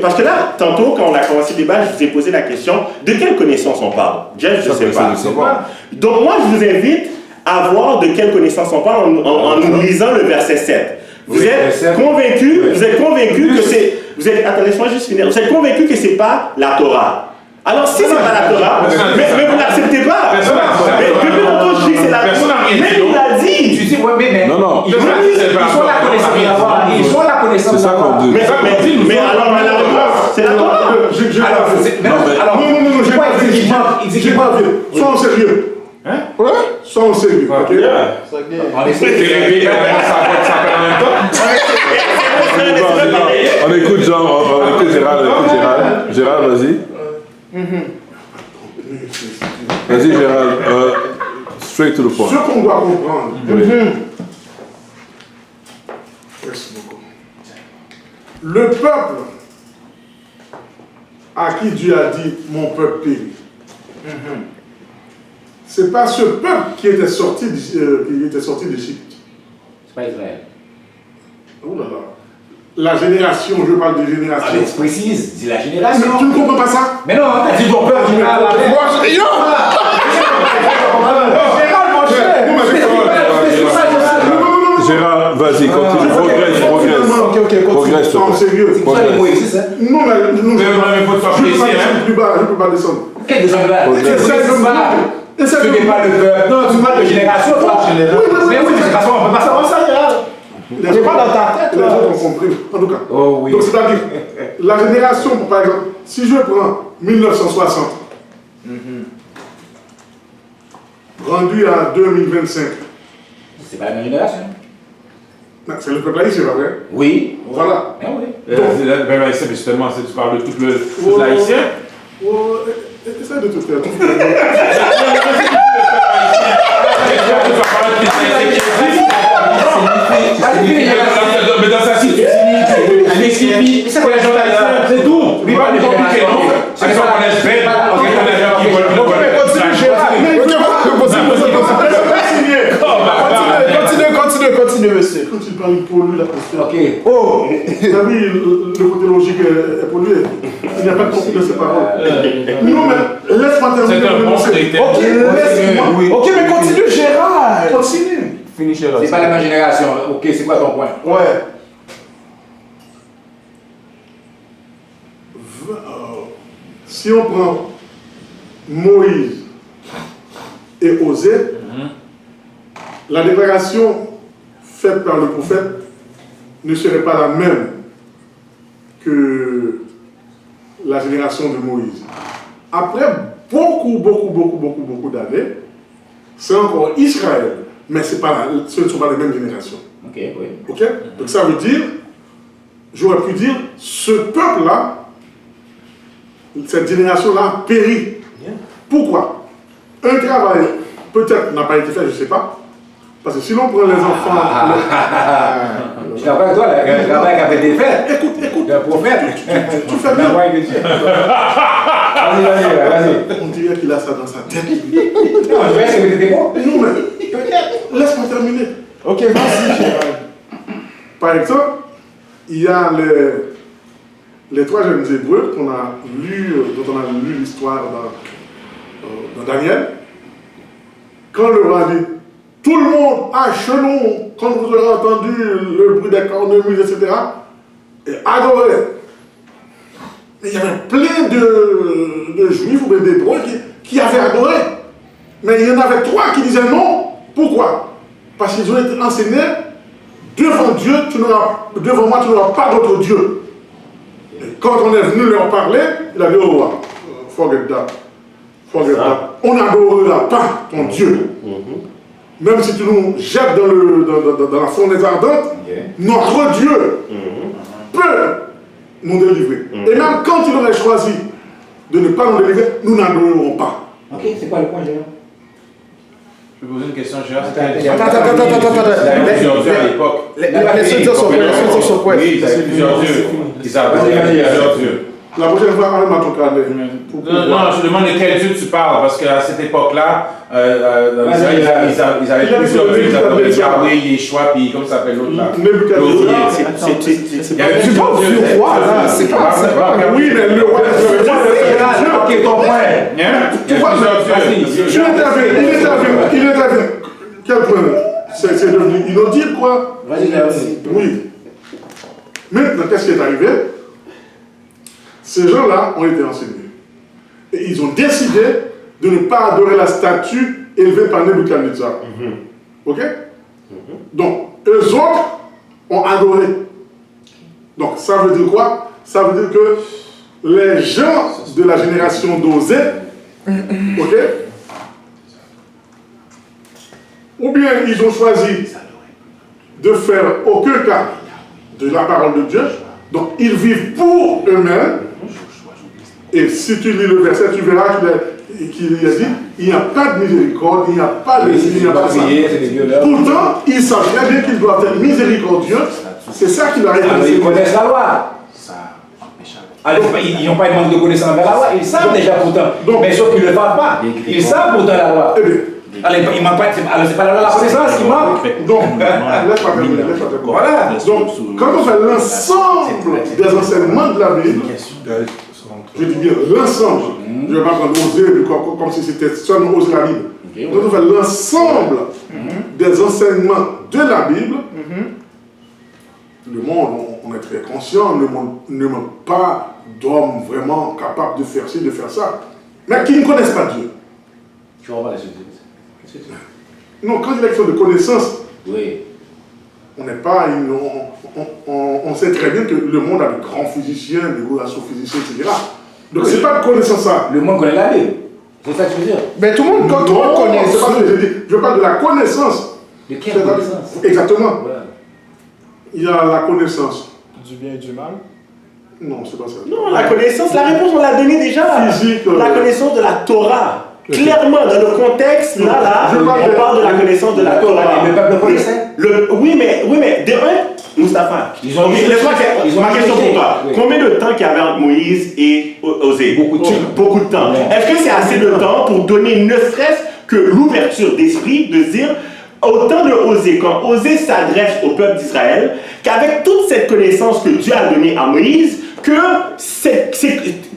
Parce que là, tantôt, quand on a commencé le débat, je vous ai posé la question de quelle connaissance on parle. Jeff, je ne Ça, sais c'est pas. de savoir. Donc, moi, je vous invite à voir de quelle connaissance on parle en nous lisant le verset 7. Vous êtes convaincu que c'est. Attends, laisse-moi juste finir. Vous êtes convaincu que c'est pas la Torah. Alors, si c'est pas la Torah, mais vous l'acceptez pas. Mais depuis longtemps, je dis que c'est la Torah. Mais il l'a dit. Tu dis, ouais, mais Non, non. ils ont la connaissance de la loi. Ils ont la connaissance C'est de ça la qu'on loi. dit. Mais alors, la réponse, c'est la Torah. Alors, Non, j'ai pas il vu. dit manque, il dit J'ai qu'il pas manque. vu. Sois sérieux. Hein? Ouais? Sois sérieux. Ok? On essaie C'est de- les pays ça fait en même temps. On écoute Jean, on écoute Gérald. Gérald, vas-y. Vas-y, Gérald. Straight to the point. Ce qu'on doit comprendre. Merci beaucoup. Le peuple à qui Dieu a dit mon peuple périt. C'est pas ce peuple qui était sorti d'Égypte. C'est pas Israël. Oh là là. la génération, je parle de Ah, génération. mais tu précises, dis la Mais génération. tu ne comprends pas ça? Mais non, t'as dit ton père général. Moi, je dis non. Gérald, mon cher. Gérard, vas-y, continue. Progresse. Progresse. Non, sérieux. C'est pour ça les mots existent, hein. Non, mais mais faut te faire plaisir, hein. je peux pas descendre. Quel descendre là? Essaie Tu de n'es pas le peuple. Non, tu parles de génération, toi. Mais oui, mais de toute façon, on ne peut pas savoir ça, Gérald. Les gens pas dans ta tête, les là. autres ont compris, en tout cas. Oh oui. Donc, c'est-à-dire, la génération, par exemple, si je prends 1960, rendu à 2025, C'est pas la même génération. non, c'est le peuple haïtien, c'est pas vrai? Oui. Voilà. Ah oui. Ben, c'est justement, tu parles de tout l'haïtien. Oh, essaie de te faire. Mais dans sa situation, c'est pour les gens haïtiens, c'est tout. Il va nous compliquer, non? C'est ça qu'on laisse bête. On est des gens qui Continue, monsieur. Quand tu parles pollu, l'atmosphère. Ok. Oh, T'as vu, le côté logique est pollué. Il n'y a pas de conflit de ces paroles. Non, mais laisse-moi terminer. C'est un bon critère. ok, Laisse-moi. ok, mais continue, Gérald. Continue. Finis, Gérald. C'est pas la même génération. Ok, c'est quoi ton point? Ouais. Si on prend Moïse et Osée, la déclaration faite par le prophète ne serait pas la même que la génération de Moïse. Après beaucoup d'années, c'est encore Israël, mais ce ne sont pas les mêmes générations. Ok, oui. Ok? Donc ça veut dire, j'aurais pu dire, ce peuple-là, cette génération-là périt. Pourquoi? Un travail peut-être n'a pas été fait, je ne sais pas. Parce que si l'on prend les enfants... Je suis d'accord avec toi, le travail qui a été fait. Écoute, Le prophète. tu fais bien. Vas-y. On dirait qu'il a ça dans sa tête. Non, je vais essayer de t'aider. Non, mais peut-être. Laisse-moi terminer. Ok, vas-y, Gérald. Par exemple, il y a les trois jeunes Hébreux qu'on a lu, dont on a lu l'histoire dans Daniel. Quand le roi dit, tout le monde à genoux, quand vous aurez entendu le bruit des cornemuses, etc., et adoré. Mais il y avait plein de juifs ou d'hébreux qui avaient adoré. Mais il y en avait trois qui disaient non. Pourquoi? Parce qu'ils ont été enseignés, devant Dieu, devant moi, tu n'auras pas d'autre Dieu. Et quand on est venu leur parler, il a dit, oh, wow, forget that. Forget that. On n'adorera pas ton Dieu. Même si tu nous jettes dans la fournaise ardente, notre Dieu peut nous délivrer. Et même quand il aurait choisi de ne pas nous délivrer, nous n'adorerons pas. Ok, c'est quoi le point, Gérard? Je vais poser une question, Gérard. Attends. Il y avait plusieurs dieux à l'époque. Laisse-le dire son point. Oui, il y avait plusieurs dieux. Ils avaient plusieurs dieux. La prochaine fois, allume à ton carnet. Non, je demande de quel Dieu tu parles, parce qu'à cette époque-là, dans Israël, ils avaient plusieurs dieux, ils avaient Yahweh, Yeshua, puis comment ça s'appelle l'autre là? Il y avait plusieurs dieux. C'est pas ça. Oui, mais le roi Ok, ton point. Il y a plusieurs dieux. Il intervient. Quel point? C'est devenu inaudible, quoi. Vas-y, Gérard. Oui. Maintenant, qu'est-ce qui est arrivé? Ces gens-là ont été enseignés. Et ils ont décidé de ne pas adorer la statue élevée par Nebuchadnezzar. Ok? Donc, eux autres ont adoré. Donc, ça veut dire quoi? Ça veut dire que les gens de la génération d'Osée, ok? Ou bien ils ont choisi de faire aucun cas de la parole de Dieu. Donc, ils vivent pour eux-mêmes. Et si tu lis le verset, tu verras qu'il a dit, il n'y a pas de miséricorde, il n'y a pas de... Pourtant, ils savent très bien qu'ils doivent être miséricordieux. C'est ça qui leur a été Alors, ils connaissent la loi. Alors, ils n'ont pas demandé de connaissance envers la loi. Ils savent déjà pourtant. Mais sauf qu'ils ne le parlent pas. Ils savent pourtant la loi. Eh bien, Alors, il manque pas, alors c'est pas la connaissance qui manque. Donc, laisse-moi terminer. Voilà. Donc, quand on fait l'ensemble des enseignements de la Bible, je dis bien l'ensemble, je ne vais pas prendre Osée comme si c'était seulement Osée la Bible. Quand on fait l'ensemble des enseignements de la Bible, le monde, on est très conscient, le monde ne manque pas d'hommes vraiment capables de faire ci, de faire ça, mais qui ne connaissent pas Dieu. Tu vois pas la suite. Non, quand il y a question de connaissance, Oui. on n'est pas on sait très bien que le monde a de grands physiciens, des gros astrophysiciens, etc. Donc c'est pas de connaissance ça. Le monde connaît la Bible. C'est ça que tu veux dire. Mais tout le monde, quand tout le monde connaît, c'est pas ce que je dis. Je parle de la connaissance. De quelle connaissance? Exactement. Voilà. Il y a la connaissance. du bien et du mal. Non, c'est pas ça. Non, la connaissance, la réponse on l'a donnée déjà. Physique, La connaissance de la Torah. Clairement, dans le contexte, là, on parle de la connaissance de la Torah. Le peuple connaissait. Oui, mais de un, Mustapha, Ils ont ma question pour toi. Oui. Combien de temps qu'il y avait entre Moïse et Osée? Beaucoup de temps. Beaucoup de temps. Ouais. Est-ce que c'est assez de temps pour donner ne serait-ce que l'ouverture d'esprit de dire au temps de Osée, quand Osée s'adresse au peuple d'Israël, qu'avec toute cette connaissance que Dieu a donnée à Moïse, que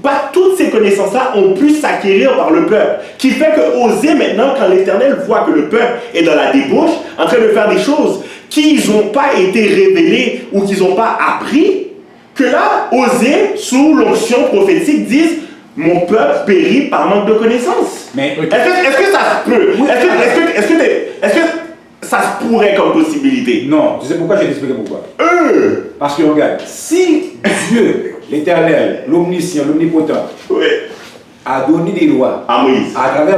pas toutes ces connaissances-là ont pu s'acquérir par le peuple. Qui fait que Osée, maintenant, quand l'Éternel voit que le peuple est dans la débauche, en train de faire des choses qui n'ont pas été révélées ou qu'ils n'ont pas appris, que là, Osée, sous l'onction prophétique, disent « Mon peuple périt par manque de connaissances ». Mais Est-ce que ça se peut? Est-ce que ça se pourrait comme possibilité? non, tu sais pourquoi? Je vais t'expliquer pourquoi. Parce que regarde, si Dieu, l'Éternel, l'Omniscient, l'Omnipotent, Oui. a donné des lois À Moïse. à travers,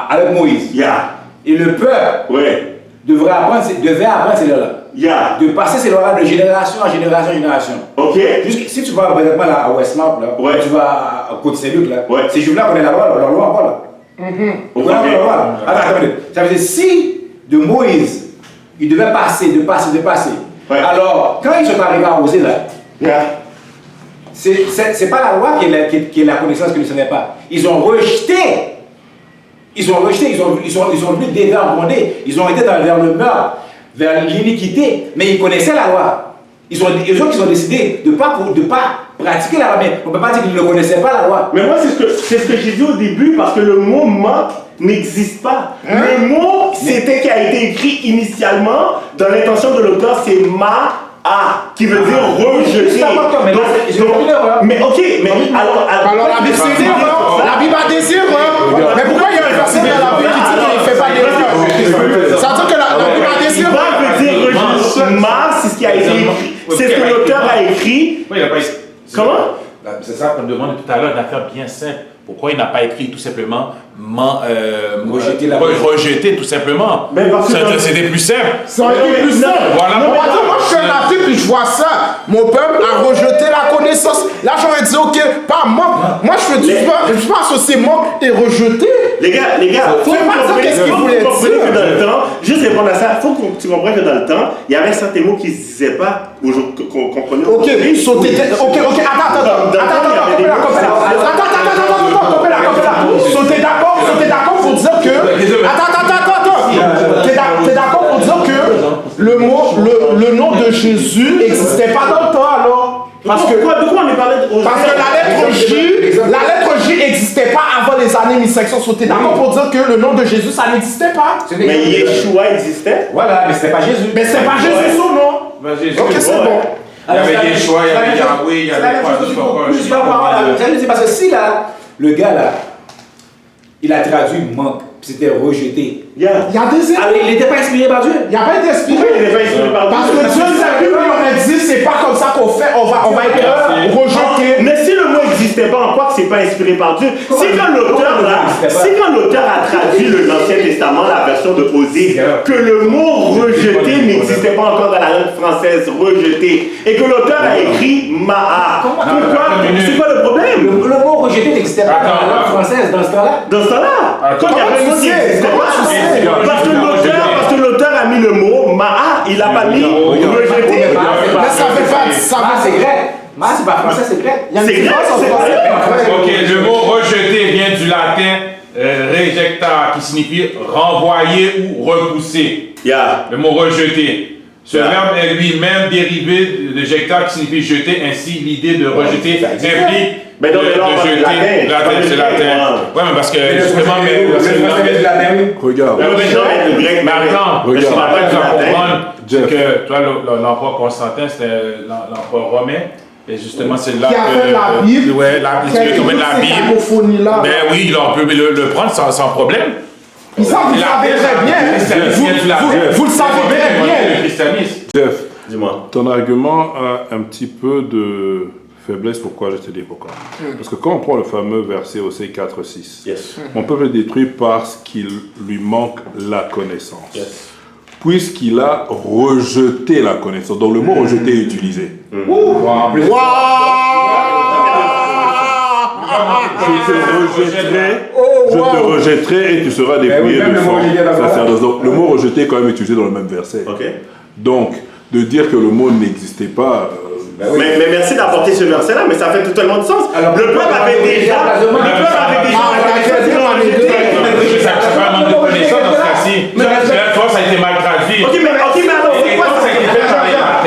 avec Moïse, Yeah. et le peuple Oui. devait apprendre ces lois-là, Yeah. de passer ces lois-là de génération en génération en génération. Ok. Si tu vas par exemple là, à Westmount, là, Ouais. tu vas à Côte-Saint-Luc, là, Ouais. ces juifs-là connaissent la loi, leur loi encore là. Ils connaissent leur loi, là. Attends, ça veut dire si de Moïse, il devait passer. Ouais. Alors, quand ils sont arrivés à Osée là, Yeah. c'est pas la loi qui est la connaissance qu'ils ne savaient pas. Ils ont rejeté. Ils sont venus dévergondés. Ils ont été vers le meurtre, vers l'iniquité, mais ils connaissaient la loi. Ils ont décidé de ne pas pratiquer la loi. Mais on ne peut pas dire qu'ils ne connaissaient pas la loi. Mais moi, c'est ce que j'ai dit au début, parce que le mot manque n'existe pas. Le mot, c'était qui a été écrit initialement, dans l'intention de l'auteur, c'est ma-a, qui veut dire rejeter. Mais ok, mais Alors la Bible c'est erreur. La Bible a des erreurs. Mais pourquoi il y a un verset dans la Bible qui dit qu'il ne fait pas d'erreur? Ça veut dire que la Bible a des erreurs. Ma veut dire rejeter. Ma, c'est ce qui a été écrit. C'est ce que l'auteur a écrit. Oui, il n'a pas Comment? C'est ça qu'on demande tout à l'heure, une affaire bien simple. Pourquoi il n'a pas écrit tout simplement rejeter tout simplement? Mais parce que C'était plus simple. Ça aurait été plus simple. Voilà. Non, attends, moi je suis un athée puis je vois ça. Mon peuple a rejeté la connaissance. Là j'aurais dit ok, pas manque. Moi je suis pas associé manque et rejeter. Les gars, Faut pas dire qu'est-ce qu'il voulait dire. que dans le temps, juste répondre à ça, il faut que tu comprennes que dans le temps, il y avait certains mots qui ne se disaient pas, qu'on comprenait. Ok, sauter. Ok, Sauter d'accord pour dire que. T'es d'accord pour dire que le nom de Jésus n'existait pas dans le temps alors? Parce que de quoi on est parlé de Parce que la lettre J n'existait pas avant les années 1500. Sauter d'accord pour dire que le nom de Jésus, ça n'existait pas. Mais Yeshua existait. Voilà, mais c'était pas Jésus. Mais c'est pas Jésus son nom. Ok, c'est bon. Il y avait Yeshua, il y avait Yahweh, il y avait quoi d'autre encore? C'est parce que si là, le gars là, il a traduit manque, c'était rejeté. Il y a des erreurs. Alors il n'était pas inspiré par Dieu. Il n'y a pas été inspiré. Parce que Dieu lui aurait dit, c'est pas comme ça qu'on fait, on va être rejeté. Mais si le mot n'existait pas, en quoi que c'est pas inspiré par Dieu? Si quand l'auteur a traduit l'Ancien Testament, la version de Osée, que le mot rejeté n'existait pas encore dans la langue française, rejeté, et que l'auteur a écrit Ma'a. C'est quoi le problème? Le mot rejeté n'existait pas dans la langue française dans ce temps-là. Dans ce temps-là, quand il y avait un mot qui n'existait pas, parce que l'auteur a mis le mot Ma'a, il n'a pas mis rejeté. Mais ça fait pas. C'est grec. C'est pas français, c'est grec. C'est grec, Ok, le mot rejeté vient du latin rejecta, qui signifie renvoyer ou repousser. Yeah. Le mot rejeter. Ce verbe est lui-même dérivé de jecta qui signifie jeter, ainsi l'idée de rejeter implique mais donc, de jeter. Latin, c'est latin. Ouais, mais parce que justement, Regarde. Mais attends, Regarde. je comprendre Jeff. que toi, l'empereur Constantin, c'était l'empereur romain. Et justement, c'est là Qui a fait la Bible. Ouais, tu veux qu'on mette la Bible. là. Ben oui, on peut le prendre sans problème. Puis ça, vous le savez très bien. Vous le savez très bien. Le christianisme. Jeff, Dis-moi. ton argument a un petit peu de faiblesse. Pourquoi je te dis pourquoi? Parce que quand on prend le fameux verset Osée 4:6, Yes. mon peuple est détruit parce qu'il lui manque la connaissance. Yes. Puisqu'il a rejeté la connaissance. Donc le mot rejeté est utilisé. Je te rejetterai et tu seras dépouillé de force. Donc le mot rejeté est quand même utilisé dans le même verset. Ok. Donc, de dire que le mot n'existait pas... Mais merci d'apporter ce verset-là, mais ça fait totalement de sens. Alors, le peuple avait déjà. C'est pas un manque de connaissance dans ce cas-ci. La force a été mal traduit. Ok, mais alors, c'est quoi ça?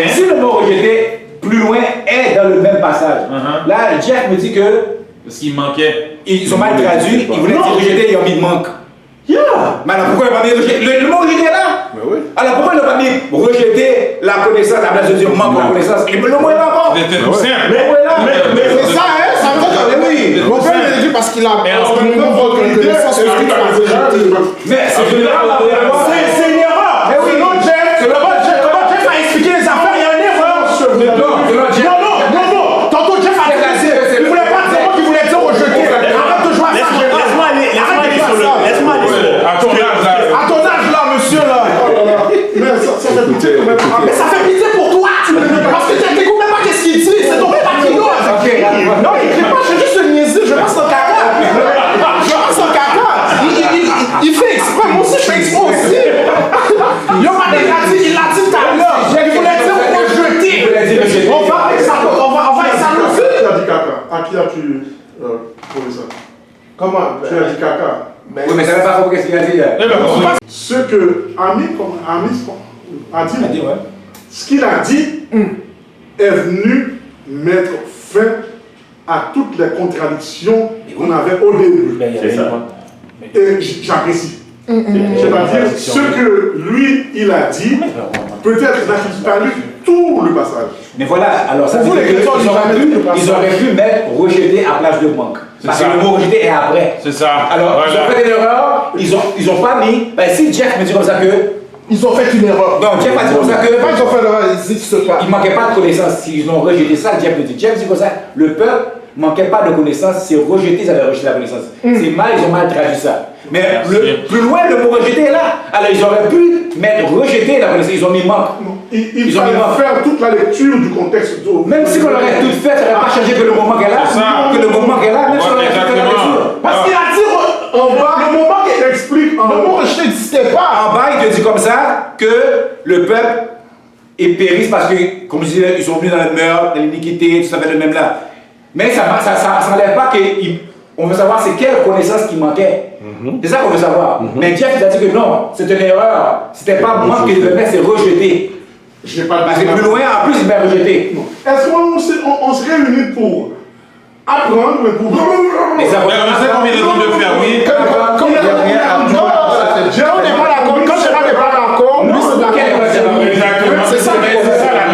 Si le mot rejeté, plus loin, est dans le même passage. Là, Jeff me dit que Parce qu'il manquait. ils ont mal traduit, ils voulaient dire rejeté, ils ont mis manque. Yeah. Mais alors pourquoi ils n'ont pas mis rejeté? Le mot rejeté est là. Mais oui. Alors pourquoi ils n'ont pas mis rejeter la connaissance à la place de dire manque la connaissance? Le mot est là encore. C'était tout simple. C'est ça, hein? Ça veut dire que oui. Mon père me dit parce qu'il a. Mais c'est une erreur. C'est une erreur. Mais oui, non, Jeff. Comment Jeff a expliqué les affaires? Il y a une erreur. Non. Tantôt Jeff a dit. Il voulait pas dire moi qui voulait dire rejeter. Arrête de jouer à ça. Laisse-moi aller sur le. Laisse-moi aller sur le. À ton âge, là. À ton âge là, monsieur là. Mais ça fait pitié pour toi. Parce que tu n'écoutes même pas qu'est-ce qu'il dit. C'est ton père qui doit. Non, il ne pas. Je veux juste le niaiser. Je passe son caca. Il fait exprès. Moi aussi, je fais exprès aussi. Il l'a dit tout à l'heure. Il voulait dire rejeter. On va avec ça. On va avec ça. Qui a dit caca? À qui as-tu trouvé ça? Comment? Tu as dit caca. Oui, mais ça ne veut pas compris ce qu'il a dit. Ce que Ami a dit, ce qu'il a dit est venu mettre fin à toutes les contradictions qu'on avait au début. C'est ça. Et j'apprécie. C'est-à-dire, ce que lui, il a dit, peut-être n'a-t-il pas lu tout le passage. Mais voilà, alors ça Pour veut vous, dire les chrétiens, qu'ils auraient pu mettre rejeter à place de manque. Parce que le mot rejeter est après. C'est ça. Alors, ils ont fait une erreur, ils ont pas mis. Ben, si Jeff me dit comme ça que. Ils ont fait une erreur. Non, Jeff a dit comme ça que. Quand ils ont fait l'erreur, ils n'existent pas. Il manquait pas de connaissance. S'ils ont rejeté ça, Jeff me dit. Jeff dit comme ça, le peuple manquait pas de connaissance, c'est rejeté, ils avaient rejeté la connaissance. C'est mal, ils ont mal traduit ça. Mais plus loin, le mot rejeté est là. Alors, ils auraient pu mettre rejeter la connaissance, ils ont mis manque. Il fallait faire toute la lecture du contexte. Même si on l'aurait tout fait, ça n'aurait pas changé que le moment qu'elle est là. Que le moment qu'elle est là, même si on l'aurait fait la lecture. Parce qu'il a dit en bas, le moment qu'il explique, le mot rejeté n'existait pas. En bas, il te dit comme ça que le peuple est périsse parce que, comme je disais, ils sont venus dans le meurtre, dans l'iniquité, tout ça fait le même là. Mais ça n'enlève pas qu'on veut savoir c'est quelle connaissance qui manquait. C'est ça qu'on veut savoir. Mais Jeff il a dit que non, c'est une erreur. C'était pas moi qui devais faire, c'est rejeter. Je n'ai pas Parce que plus loin, en plus, il m'a rejeté. Est-ce qu'on se réunit pour apprendre, mais pour. Mais ça On sait combien de temps de faire, oui. Quand je n'ai pas d'accord, lui c'est d'accord. Exactement. C'est ça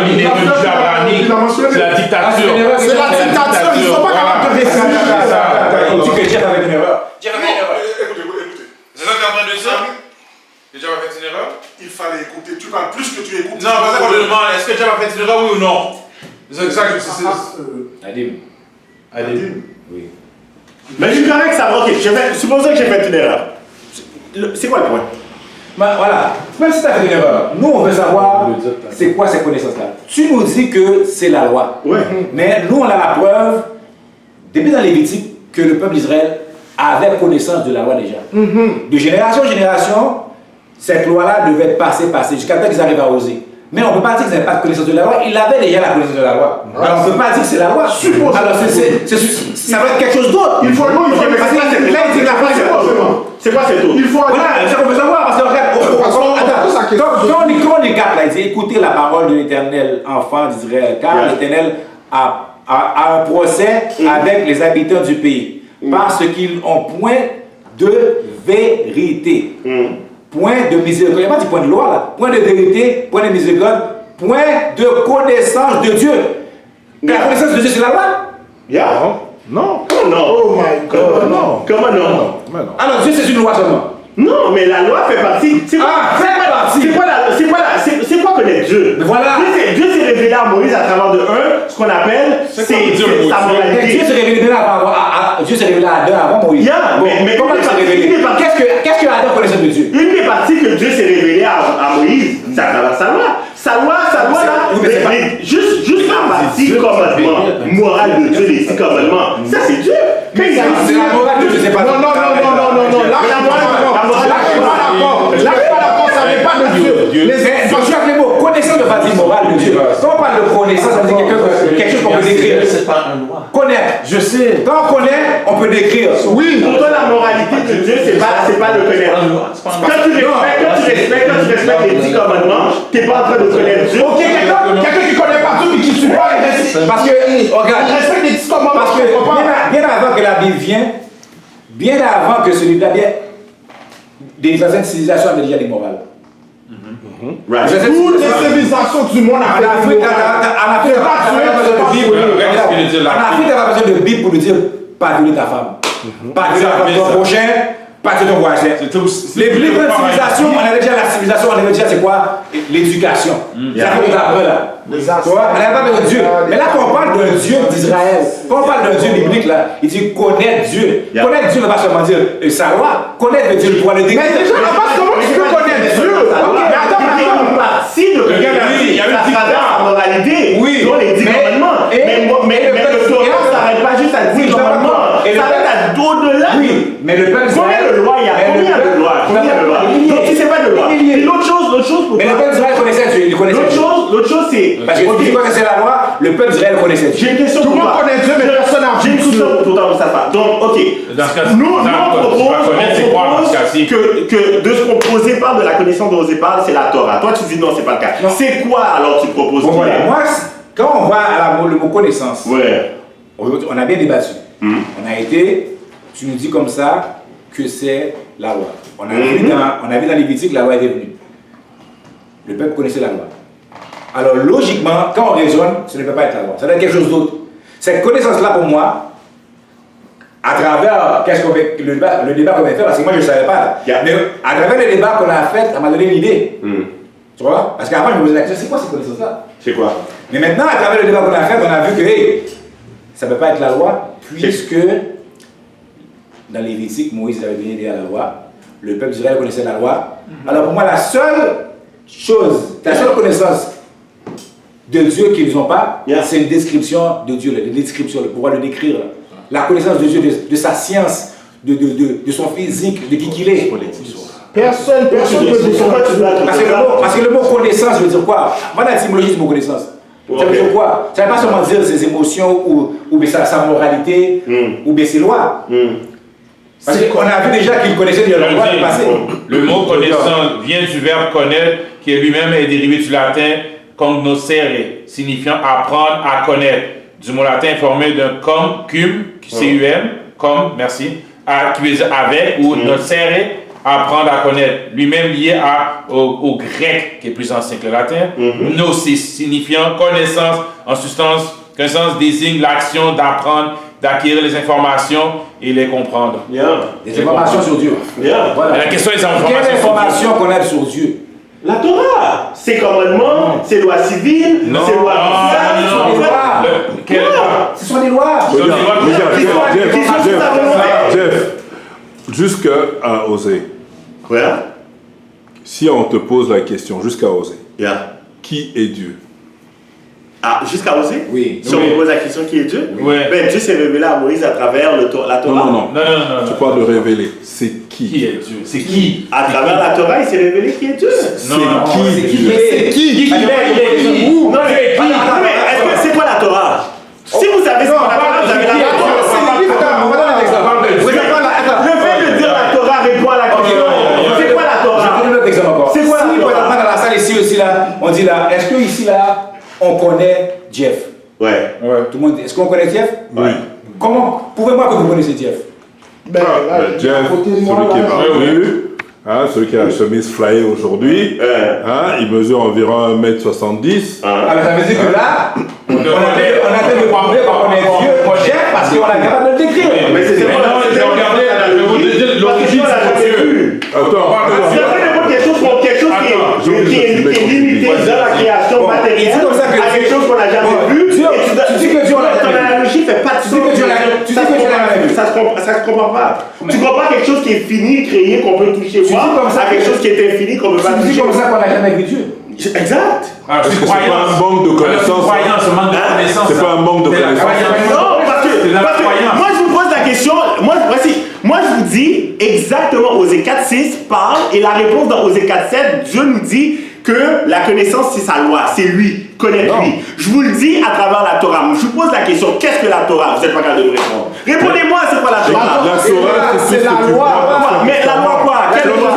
l'idée de Jabrani. C'est la dictature. C'est la dictature, ils ne sont pas capables de réfléchir. Il dit que Jeff avait une erreur. Jeff avait une erreur. Écoutez. C'est ça que tu es en train de dire? Que Jeff a fait une erreur? Il fallait écouter. Tu parles plus que tu écoutes. Non, c'est ça qu'on te demande. Est-ce que Jeff a fait une erreur, oui ou non? C'est ça que je sais. Adim. Oui. Mais je suis correct, ça va. Ok, supposons que j'ai fait une erreur. C'est quoi le point? Ben, voilà, même si tu as fait une erreur, nous on veut savoir c'est quoi ces connaissances-là. Tu nous dis que c'est la loi. Ouais. Mais nous on a la preuve, depuis dans Lévitique, que le peuple d'Israël avait connaissance de la loi déjà. De génération en génération, cette loi-là devait passer, jusqu'à temps qu'ils arrivent à oser. Mais on ne peut pas dire qu'ils n'avaient pas de connaissance de la loi, ils avaient déjà la connaissance de la loi. Alors on ne peut pas dire que c'est la loi. Alors ça va être quelque chose d'autre. Il faut parce que là, il dit que la loi, C'est quoi cette autre? Il faut Voilà, c'est ça qu'on veut savoir, parce que regarde, quand on est quatre là, il dit écoutez la parole de l'Éternel, enfant d'Israël, car l'Éternel a un procès avec les habitants du pays, parce qu'ils ont point de vérité, point de miséricorde. Il n'y a pas du point de loi là, point de vérité, point de miséricorde, point de connaissance de Dieu. La connaissance de Dieu, c'est la loi. Non. Comment non? Oh my God. Non. Comment non? Mais non. Alors Dieu, c'est une loi seulement. Non, mais la loi fait partie. C'est quoi connaître Dieu? Mais voilà. Dieu s'est révélé à Moïse à travers de ce qu'on appelle sa moralité. Dieu s'est révélé à Adam avant Moïse. Mais comment il s'est révélé? Qu'est-ce que Adam connaissait de Dieu? Une des parties que Dieu s'est révélé à Moïse, c'est à travers sa loi. Sa loi là, juste la partie commandement morale de Dieu, les 6 commandements, ça c'est Dieu. C'est la morale de Dieu, c'est pas Non. Là, je suis pas d'accord, ça n'est pas de Dieu. Quand tu as les mots connaissance de partie morale de Dieu, quand on parle de connaissance, ça veut dire quelque chose qu'on peut décrire. C'est pas un loi. Connaître. Je sais. Quand on connaît, on peut décrire. Oui. Pour toi, la moralité de Dieu, c'est pas le connaître. Quand tu respectes les 10 commandements, tu n'es pas en train de connaître Dieu. Ok, quelqu'un qui connaît pas Dieu mais qui ne suit pas les récits. Parce que, regarde, Il respecte les 10 commandements. parce que bien avant que la Bible vienne, bien avant que celui-là vienne, des anciennes civilisations avaient déjà des morales. Right. Toutes les civilisations du monde En avaient Afrique, des on n'a pas besoin de Bible pour nous dire pas violer ta femme, pas violer ton prochain, pas violer ton voisin. Les plus grandes civilisations, on avait déjà la civilisation, on avait déjà c'est quoi? L'éducation. C'est ça qu'on apprend là. Tu vois, on n'avait pas besoin de Dieu. Mais là, quand on parle d'un Dieu d'Israël, quand on parle d'un Dieu biblique là, il dit connaître Dieu. Connaître Dieu ne va pas seulement dire sa loi. Connaître Dieu, le pouvoir le décrire. Mais déjà, comment tu peux connaître Dieu? Mais attends. Si de il y a une sa moralité, dont les 10 commandements. Mais le Torah ne s'arrête pas juste à 10 commandements. Ça s'arrête à d'autres-delà. Oui, mais le peuple Combien de lois il y a? Combien de lois? Donc si c'est pas de loi. Et l'autre chose pour mais le peuple d'Israël connaissait Dieu, il connaissait Dieu. L'autre chose c'est. Parce que si tu connaissais la loi, le peuple d'Israël connaissait Dieu. J'ai une question Tout le pour monde toi. connaît Dieu, mais personne n'a J'ai une vu question Dieu. pour toi, Moustapha. Donc, ok. Dans ce cas, Nous, que de ce qu'on posait parle de la connaissance dont on parle, c'est la Torah. Toi, tu dis non, c'est pas le cas. Non. C'est quoi alors tu proposes Bon, qu'il voilà. est? Moi, quand on voit le mot connaissance, Ouais. on a bien débattu. On a été, tu nous dis comme ça que c'est la loi. On a vu dans Lévitique, la loi est venue. Le peuple connaissait la loi. Alors logiquement, quand on raisonne, ce ne peut pas être la loi. Ça doit être quelque chose d'autre. Cette connaissance-là, pour moi, à travers le débat qu'on a fait, parce que moi je ne savais pas, mais à travers le débat qu'on a fait, ça m'a donné une idée. Tu vois? Parce qu'avant, je me posais la question, c'est quoi cette connaissance-là? C'est quoi? Mais maintenant, à travers le débat qu'on a fait, on a vu que ça ne peut pas être la loi, puisque dans les Lévitique, Moïse avait donné à la loi, le peuple d'Israël connaissait la loi. Alors pour moi, la seule connaissance de Dieu qu'ils n'ont pas, c'est une description de Dieu, une description, le pouvoir le décrire. La connaissance de Dieu, de sa science, de son physique, de qui qu'il est. Personne peut dire Parce que le mot connaissance veut dire quoi? Moi, dans l'étymologie du mot connaissance, ça veut dire quoi? Ça ne veut pas seulement dire ses émotions ou sa moralité ou bien ses lois. Parce qu'on a vu déjà qu'il connaissait de la loi du passé. Le mot connaissance vient du verbe connaître, qui lui-même est dérivé du latin cognoscere, signifiant apprendre à connaître. Du mot latin formé d'un cum, C-U-M, comme, merci, qui veut dire avec, ou nocere, apprendre à connaître. Lui-même lié au grec, qui est plus ancien que le latin. Gnosis, signifiant connaissance, en substance, connaissance désigne l'action d'apprendre, d'acquérir les informations et les comprendre. Des informations sur Dieu. Voilà. La question est quelle information connaître sur Dieu? La Torah, ses commandements, ses lois civiles, ses lois Ce sont des lois. Jeff, jusqu'à Osée. Si on te pose la question, jusqu'à Osée, qui est Dieu? Ah, jusqu'à Osée? Oui. Si on me pose la question qui est Dieu? Ben, Dieu s'est révélé à Moïse à travers la Torah. Non. Tu parles de révéler. C'est qui? Qui est Dieu? C'est qui? À travers la Torah, il s'est révélé qui est Dieu. C'est qui? C'est qui? Non, mais est-ce que c'est quoi la Torah? Si vous savez ce qu'on appelle, vous avez la Torah. On va donner un exemple. Le fait de dire la Torah répond à on dit là, est-ce que ici là, on connaît Jeff? Ouais. Tout le monde, est-ce qu'on connaît Jeff? Oui. Comment, prouvez-moi que vous connaissez Jeff. Ben, là, Jeff, à côté de celui moi, qui est là, barbu, hein, celui qui a la chemise flyée aujourd'hui, hein, il mesure environ 1m70. Alors ça veut dire que là, on a fait le prouver qu'on est vieux Jeff parce qu'on a capable de le décrire. Mais c'est Mais non, j'ai regardé, je vais vous dire l'origine de Dieu. quelque chose qui est limité dans la création matérielle à quelque chose qu'on n'a jamais vu. Tu dis que Dieu l'a ton jamais vu. analogie fait pas de sens. Tu dis que Dieu l'a jamais vu. Ça se comprend pas. Tu comprends quelque chose qui est fini, créé, qu'on peut toucher, voir, à quelque chose qui est infini, qu'on peut pas Tu dis toucher. comme ça qu'on n'a jamais vu Dieu. Exact. Alors, Est-ce que c'est pas un manque de connaissance? Croyance, manque de connaissance. C'est pas un manque de connaissance. Non, parce que moi je vous pose la question, moi je vous dis exactement Osée 4.6 parle et la réponse dans Osée 4.7, Dieu nous dit que la connaissance c'est sa loi, c'est lui, connaître lui. Je vous le dis à travers la Torah. Je vous pose la question, qu'est-ce que la Torah? Vous n'êtes pas capable de me répondre. Répondez-moi, c'est quoi la Torah? La Torah, c'est la loi. Mais la loi quoi? Quelle loi?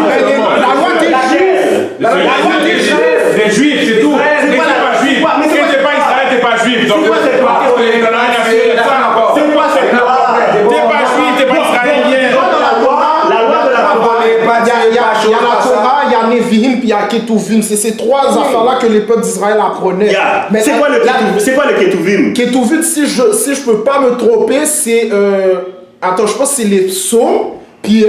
La loi des Juifs. La loi des Juifs. Les Juifs, c'est tout. C'est quoi pas juif. Mais Si t'es pas Israël, t'es pas juif. Donc, C'est quoi cette loi? C'est quoi cette loi? T'es pas juif, t'es pas israélien. La loi de la Torah. Il y a la Torah, il y a Nevi'im, puis il y a Ketuvim. C'est ces trois affaires-là que les peuples d'Israël apprenaient. Mais C'est quoi le Ketuvim? Ketuvim, si je peux pas me tromper, c'est... attends, je pense que c'est les psaumes. Puis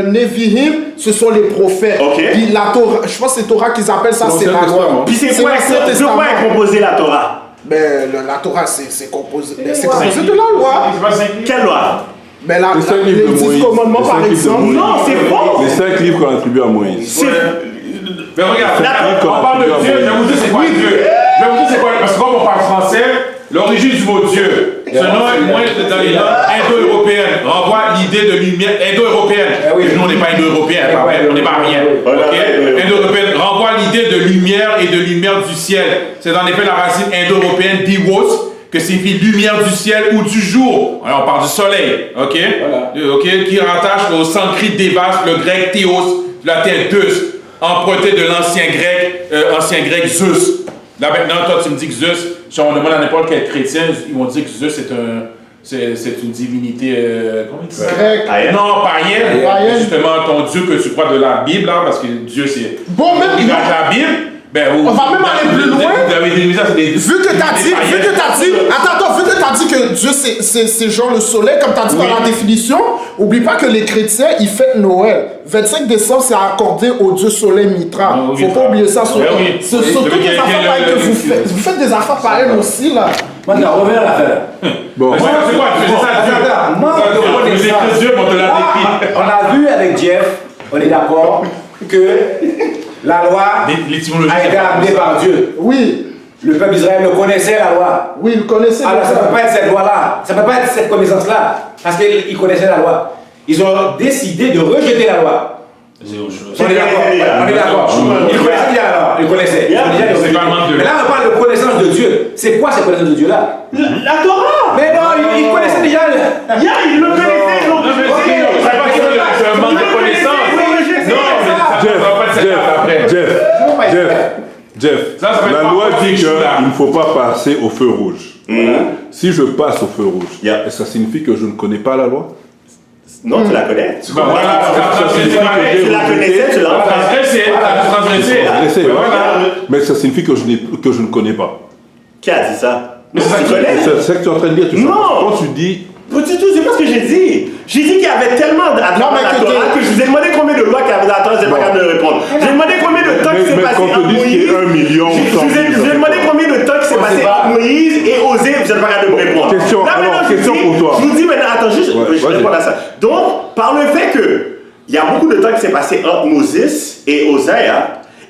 Nevi'im, ce sont les prophètes. Ok. Puis la Torah, je pense que c'est Torah qu'ils appellent ça, c'est la loi. Puis c'est quoi l'Ancien Testament. est composée la Torah? Ben, la Torah, c'est composé de la loi. Quelle loi? Ben, Les 5 livres les de 10 Moïse. commandements, Les 5 par livres de exemple. Moïse. Non, c'est faux. Les 5 livres qu'on attribue à Moïse. Mais regarde, D'accord. on parle de Dieu, je vais vous dire c'est quoi Dieu. Je vais vous dire c'est quoi, parce que comme on parle français, l'origine du mot Dieu, ce nom, moi, dans les langues indo-européennes, renvoie l'idée de lumière indo-européenne. Nous, on n'est pas indo-européens, on n'est pas rien. Indo-européenne renvoie l'idée de lumière et de lumière du ciel. C'est en effet la racine indo-européenne diwos, que signifie lumière du ciel ou du jour. Alors, on parle du soleil, ok? Qui rattache au sanskrit d'Evas, le grec théos, la terre Deus, emprunté de l'ancien grec Zeus. Là maintenant, toi tu me dis que Zeus, si on demande à n'importe quel chrétien, ils vont dire que Zeus c'est une divinité, comment ils disent ça? Non, païenne. Justement, ton Dieu que tu crois de la Bible, hein, parce que Dieu c'est... Bon, même la Bible, ben, on va même aller plus loin. Vous avez des ça, c'est des... Vu que t'as dit que Dieu c'est genre le soleil, comme t'as dit dans la définition, oublie pas que les chrétiens, ils fêtent Noël. 25 décembre, c'est accordé au Dieu soleil Mitra. Faut pas oublier ça. Surtout des affaires pareilles que vous faites. Vous faites des affaires pareilles aussi, là. Maintenant, revenons à l'affaire. Bon. C'est quoi? C'est ça, Dieu, on te l'a décrit. On a vu avec Jeff, on est d'accord, que la loi a été amenée par Dieu. Oui. Le peuple d'Israël le connaissait, la loi. Oui, il connaissait. Alors ça ne peut pas être cette loi-là, ça ne peut pas être cette connaissance-là, parce qu'ils connaissaient la loi. Ils ont décidé de rejeter la loi. On est d'accord. Ils connaissaient déjà la loi. Ils connaissaient. Mais là, on parle de connaissance de Dieu. C'est quoi cette connaissance de Dieu-là? La Torah. Mais non, ils connaissaient déjà. Ils le connaissaient, donc C'est un manque de connaissance. Jeff, la loi dit qu'il ne faut pas passer au feu rouge. Si je passe au feu rouge, est-ce que ça signifie que je ne connais pas la loi? Non, tu la connais. Tu la connaissais, tu l'as transgressé. Mais ça signifie que je ne connais pas. Qui a dit ça? C'est ça que tu es en train de dire. Non. Quand tu dis... Pas du tout, c'est pas ce que j'ai dit. J'ai dit qu'il y avait tellement de que je vous ai demandé combien de lois qu'il y avait dans la Torah, je n'ai pas capable de répondre. J'ai demandé combien de temps qui s'est passé entre Moïse. Je vous ai demandé combien de temps qui s'est passé entre Moïse et Osée, vous n'êtes pas capable de me répondre. Question pour toi. Je vous dis maintenant, attends, juste, je vais répondre à ça. Donc, par le fait qu'il y a beaucoup de temps qui s'est passé entre Moses et Osée,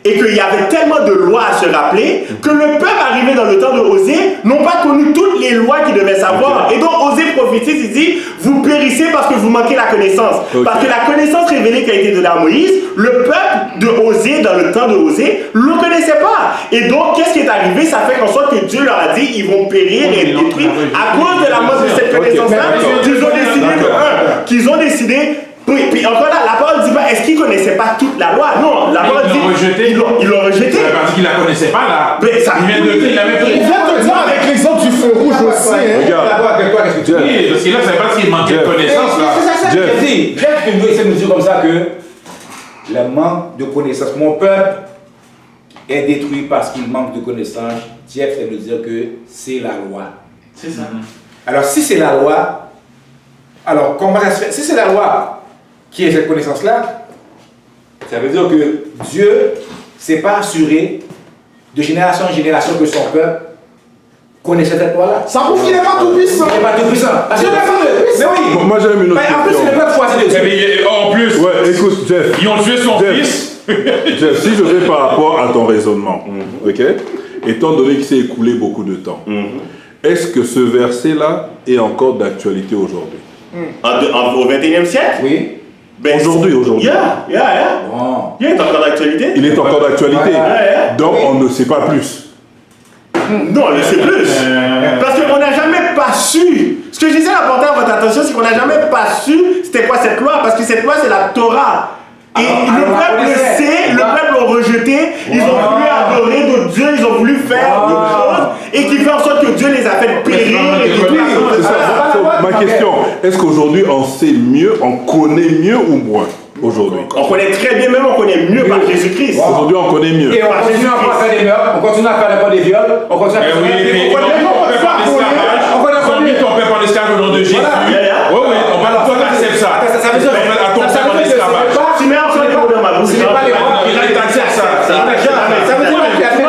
et qu'il y avait tellement de lois à se rappeler que le peuple arrivé dans le temps de Osée n'ont pas connu toutes les lois qu'ils devaient savoir. Et donc Osée prophétise, il dit, vous périssez parce que vous manquez la connaissance. Parce que la connaissance révélée qui a été donnée à Moïse, le peuple de Osée, dans le temps de Osée, ne le connaissait pas. Et donc, qu'est-ce qui est arrivé? Ça fait qu'en sorte que Dieu leur a dit, ils vont périr et être détruits à cause de la mort de cette connaissance-là. Qu'ils ont décidé Puis encore là, la parole dit pas, est-ce qu'ils connaissaient pas toute la loi? Non, la parole dit, ils l'ont rejeté. Ça veut pas dire qu'il la connaissait pas là. Mais ça, Il vient de dire, il avait Il vient de dire avec l'exemple du feu rouge aussi. Hein. Regarde, avec toi, qu'est-ce que tu dis? Oui, parce que là, ça veut pas dire qu'il manquait de connaissances là. C'est ça que je dis. Jeff nous essaie de nous dire comme ça que le manque de connaissances. Mon peuple est détruit parce qu'il manque de connaissances. Jeff essaie de nous dire que c'est la loi. c'est ça. Alors si c'est la loi, alors comment ça se fait? Si c'est la loi qui est cette connaissance-là, ça veut dire que Dieu s'est pas assuré de génération en génération que son peuple connaissait cette loi-là. Ça prouve qu'il n'est pas tout puissant. Il n'est pas tout puissant. Parce que mais oui. Bon, moi j'ai une autre Mais en plus, question. c'est le peuple choisi de Dieu. Mais en plus, Ouais, écoute, Jeff. ils ont tué son Jeff. fils. Jeff, si je vais par rapport à ton raisonnement, ok, étant donné qu'il s'est écoulé beaucoup de temps, est-ce que ce verset-là est encore d'actualité aujourd'hui? Au 21e siècle? Oui. Ben, Aujourd'hui. Yeah. Bon. Il est encore d'actualité? Il est encore d'actualité. Ouais. Donc on ne sait pas plus. Non, on le sait plus. Parce qu'on n'a jamais pas su. Ce que je disais à porter à votre attention, c'est qu'on n'a jamais pas su c'était quoi cette loi. Parce que cette loi, c'est la Torah. Et le peuple le sait, le peuple l'a rejeté. Ils ont voulu adorer d'autres dieux, ils ont voulu faire d'autres choses. Et qui fait en sorte que Dieu les a fait périr. Et tout. C'est ça. Ma question, est-ce qu'aujourd'hui on sait mieux, on connaît mieux ou moins aujourd'hui? On connaît très bien, même on connaît mieux par Jésus-Christ. Aujourd'hui on connaît mieux. Et on continue encore à faire des meurtres, on continue à faire n'importe des viols, on continue à faire Oui, mais ils ont mis ton peuple en esclavage. Ils ont mis ton peuple en esclavage au nom de Jésus. Oui, on va toi t'acceptes ça. Ça veut dire à ton peuple en esclavage. Tu mets encore les mots dans ma bouche. Ce n'est pas les rois. Il t'accepte ça. Ça veut dire qu'il y a fait.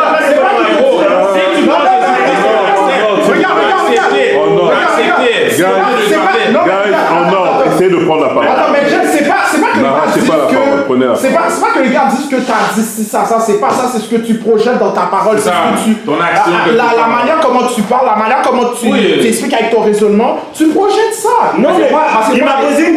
Guys, essayez de prendre la parole. Attends, mais Jeff, c'est pas que les Non, gars c'est disent pas la parole, prenez la que... C'est pas que les gars disent que t'as dit si ça, c'est pas ça, c'est ce que tu projettes dans ta parole. C'est ça, ce que tu... ton action que tu La parles. manière comment tu parles, la manière comment tu Oui. t'expliques avec ton raisonnement, tu projettes ça. Non, mais c'est il m'a posé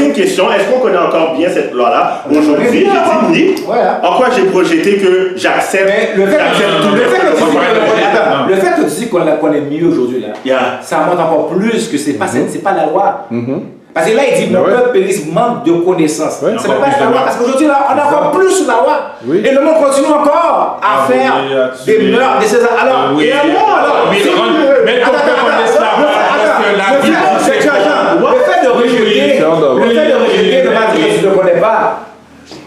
une question. Est-ce qu'on connaît encore bien cette loi-là aujourd'hui? J'ai dit oui. Ouais. En quoi j'ai projeté que j'accepte Le fait tout le fait que tu dis qu'on la connaît mieux aujourd'hui, là, Yeah. ça montre encore plus que c'est pas la loi. Parce que là, il dit, mon peuple périsse, manque de connaissances. Ça ne peut pas être la loi, parce qu'aujourd'hui, là, on a encore plus la loi. Oui. Et le monde continue encore à faire des meurtres, des Césars. Alors, Oui. et alors, Mais si ton vous- peuple en esclavage, parce que la Bible le fait de rejeter, ne va dire que tu ne connais pas.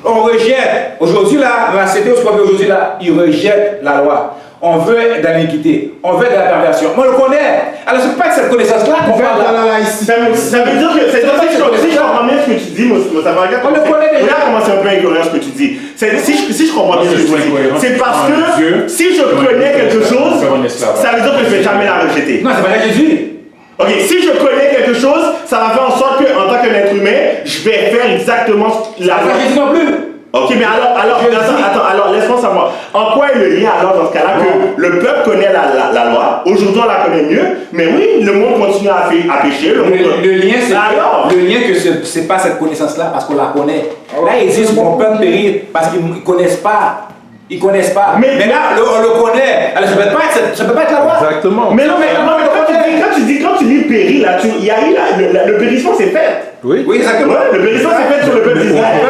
On rejette. Aujourd'hui, là, la CT, aujourd'hui, là, ils rejettent la loi. On veut de l'iniquité, on veut de la perversion. Moi, on le connaît. Alors, c'est pas de cette connaissance-là qu'on parle là. Ça veut dire que si je comprends bien ce que tu dis, On le connaît déjà. Regarde comment c'est un peu incohérent ce que tu dis. Si je comprends bien ce que tu dis, c'est parce que si je connais quelque chose, ça veut dire que je ne vais jamais la rejeter. Non, c'est pas ça que j'ai dit. Ok, si je connais quelque chose, ça va faire en sorte qu'en tant qu'être humain, je vais faire exactement la C'est pas ça que j'ai dit non plus. Ok, mais alors laisse-moi savoir. En quoi est le lien alors dans ce cas-là que le peuple connaît la loi, aujourd'hui on la connaît mieux, mais oui, le monde continue à pécher. Le lien, que c'est pas cette connaissance-là parce qu'on la connaît. Là, ils disent que mon peuple périt parce qu'ils ne connaissent pas. Ils connaissent pas. Mais là, on le connaît. Alors, ça peut pas être la loi. Exactement. Mais non, mais quand tu lis péri, là, il y a eu le périssement c'est fait. Oui. Oui, exactement. Ouais, le périssement c'est fait sur le peuple d'Israël.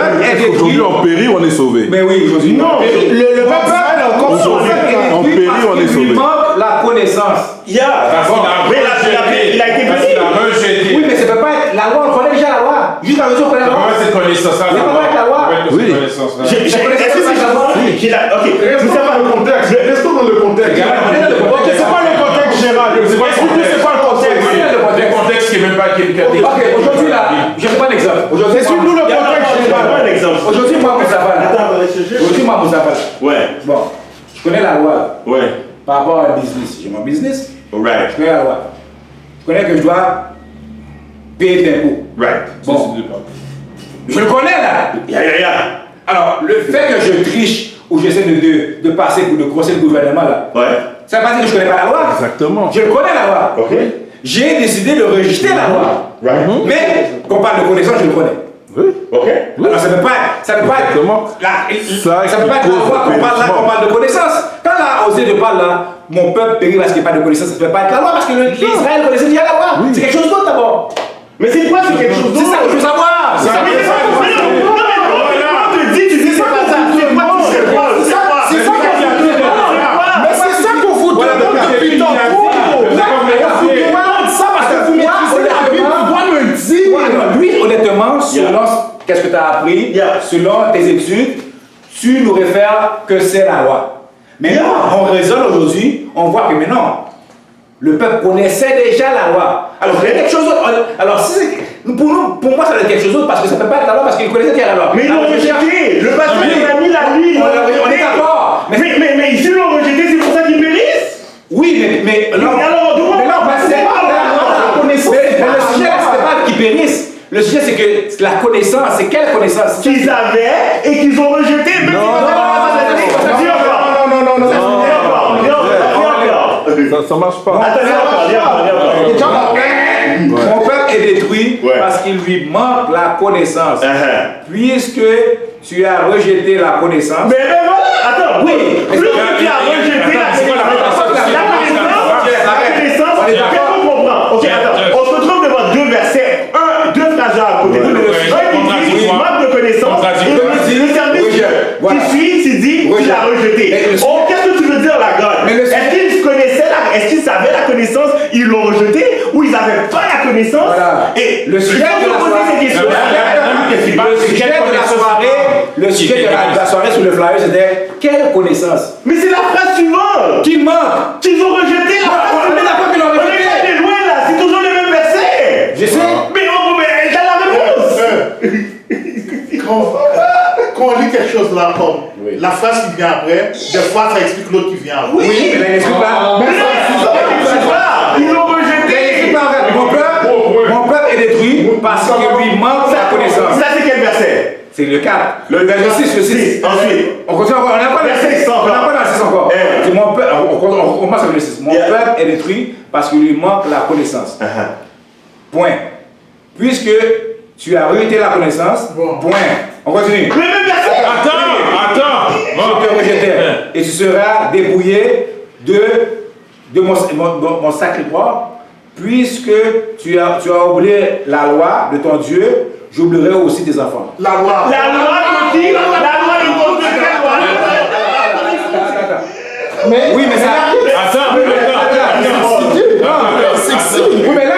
Aujourd'hui on périt, on est sauvé. Mais oui, aujourd'hui. Non, Le peuple est encore Aujourd'hui, on périt, on est sauvé. Il manque la connaissance. il y a. Mais il a été parce péri. qu'il a rejeté. Oui, mais ça peut pas être la loi. On connaît déjà la loi. Juste la mesure qu'on connaît la loi. Comment cette connaissance-là? Mais comment avec la loi? Oui. Est-ce que c'est ça? Ok, Restons dans le contexte. Restons dans le contexte. Ok, c'est pas le contexte général. Explique-nous c'est quoi le contexte. Le contexte qui est même pas Ok, aujourd'hui là, je vais prendre un exemple. Aujourd'hui, Explique-nous le contexte général. un exemple. Aujourd'hui, moi, Moustapha, là. Aujourd'hui, moi, Moustapha, là. Ouais, Bon, je connais la loi ouais, par rapport à un business. J'ai mon business, right, je connais la loi. Je connais que je dois payer d'impôts. right. Bon, je le connais là. Yeah. Alors, le fait que je triche ou j'essaie de passer pour le conseil du gouvernement là, Ouais, ça veut pas dire que je connais pas la loi. Exactement. Je le connais la loi. ok. J'ai décidé de rejeter la loi. Right. Mais, qu'on parle de connaissance, je le connais. Oui. Ok. Alors ça ne peut pas être Exactement. ça peut pas être la loi qu'on parle là, qu'on parle de connaissance. Quand là, Osée de parle là, mon peuple périt parce qu'il n'y a pas de connaissance, ça ne peut pas être la loi parce que l'Israël connaissait déjà la loi. C'est quelque chose d'autre d'abord. Mais c'est quoi, c'est quelque chose d'autre? C'est ça que je veux savoir. Mais c'est pas possible. Non, mais on te dit, tu dis c'est pas ça. C'est quoi, c'est quoi? C'est ça qu'on vous demande. Mais c'est ça qu'on vous demande depuis tantôt. On vous demande ça parce que vous maîtrisez la Bible. Tu dois me dire. Lui, honnêtement, selon qu'est-ce que tu as appris, selon tes études, tu nous réfères que c'est la loi. Mais non, on raisonne aujourd'hui, on voit que maintenant, le peuple connaissait déjà la loi. Alors, il y a quelque chose d'autre. Alors, si pour moi, ça doit être quelque chose d'autre parce que ça ne peut pas être la loi parce qu'il connaissait déjà la loi. Mais ils l'ont rejeté. Le pasteur a mis la nuit. On est d'accord. Mais s'ils l'ont rejeté, c'est pour ça qu'ils périssent. Oui, mais alors, c'est pas la connaissance. Mais le sujet, c'était pas qu'ils périssent. Le sujet, c'est que la connaissance, c'est quelle connaissance qu'ils avaient et qu'ils ont rejeté. Ça marche pas. Mon peuple est détruit parce qu'il lui manque la connaissance. Puisque tu as rejeté la connaissance. Mais voilà, attends, oui, plus que tu as rejeté la connaissance, qu'est-ce qu'on comprend? Ok, attends, on se retrouve devant deux versets, deux phrases à côté de l'autre. Un qui dit manque de connaissance, et le service qui suit, tu dis qu'il a rejeté. Oh, qu'est-ce que tu veux dire là, God? Est-ce qu'ils connaissaient, est-ce qu'ils savaient la connaissance, ils l'ont rejeté, ou ils n'avaient pas la connaissance? Et le sujet de la soirée sur le flyer, c'était quelle connaissance? Mais c'est la phrase suivante qui manque, qu'ils ont rejeté la phrase. On est d'accord qu'ils l'ont rejeté. On est loin là, c'est toujours le même verset. Je sais. Mais t'as la réponse. Quand on lit quelque chose là comme la phrase qui vient après, des fois ça explique l'autre qui vient après. Oui, mais l'explique pas. Ils l'ont rejeté. Mon peuple est détruit parce qu'il lui manque la connaissance. Ça c'est quel verset? C'est le 4. Le verset 6, le 6. Ensuite. On continue encore. On n'a pas dans le 6 encore. On commence avec le 6. Mon peuple est détruit parce qu'il lui manque la connaissance. Point. Puisque tu as rejeté la connaissance, point. On continue. Le même verset. Attends. Je te rejetais. Et tu seras dépouillé de mon sacrifice. Puisque tu as oublié la loi de ton Dieu, j'oublierai aussi tes enfants. La loi. La loi de qui? La loi de ton Dieu. Oui, mais ça. Oui, mais là,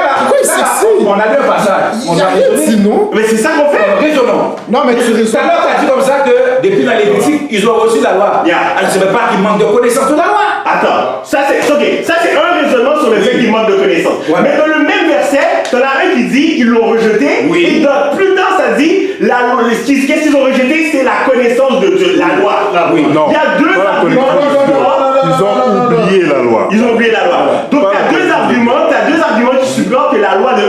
on a deux passages. Il n'y a rien dit, non? Mais c'est ça qu'on fait. Raisonnons. Non, mais tu raisonnes. Tout à l'heure, tu as dit comme ça que depuis la Lévitique, ils ont reçu la loi. Alors, je ne sais pas qu'ils manquent de connaissance de la loi. Attends, ça c'est un raisonnement sur le fait qu'il manque de connaissance. Mais dans le même verset, tu en as un qui dit qu'ils l'ont rejeté. Et dans, plus tard, ça dit qu'est-ce qu'ils ont rejeté? C'est la connaissance de Dieu, la loi. Non. Il y a deux arguments. Ils ont oublié la loi. Ils ont oublié la loi. Donc tu as deux arguments qui supportent que la loi de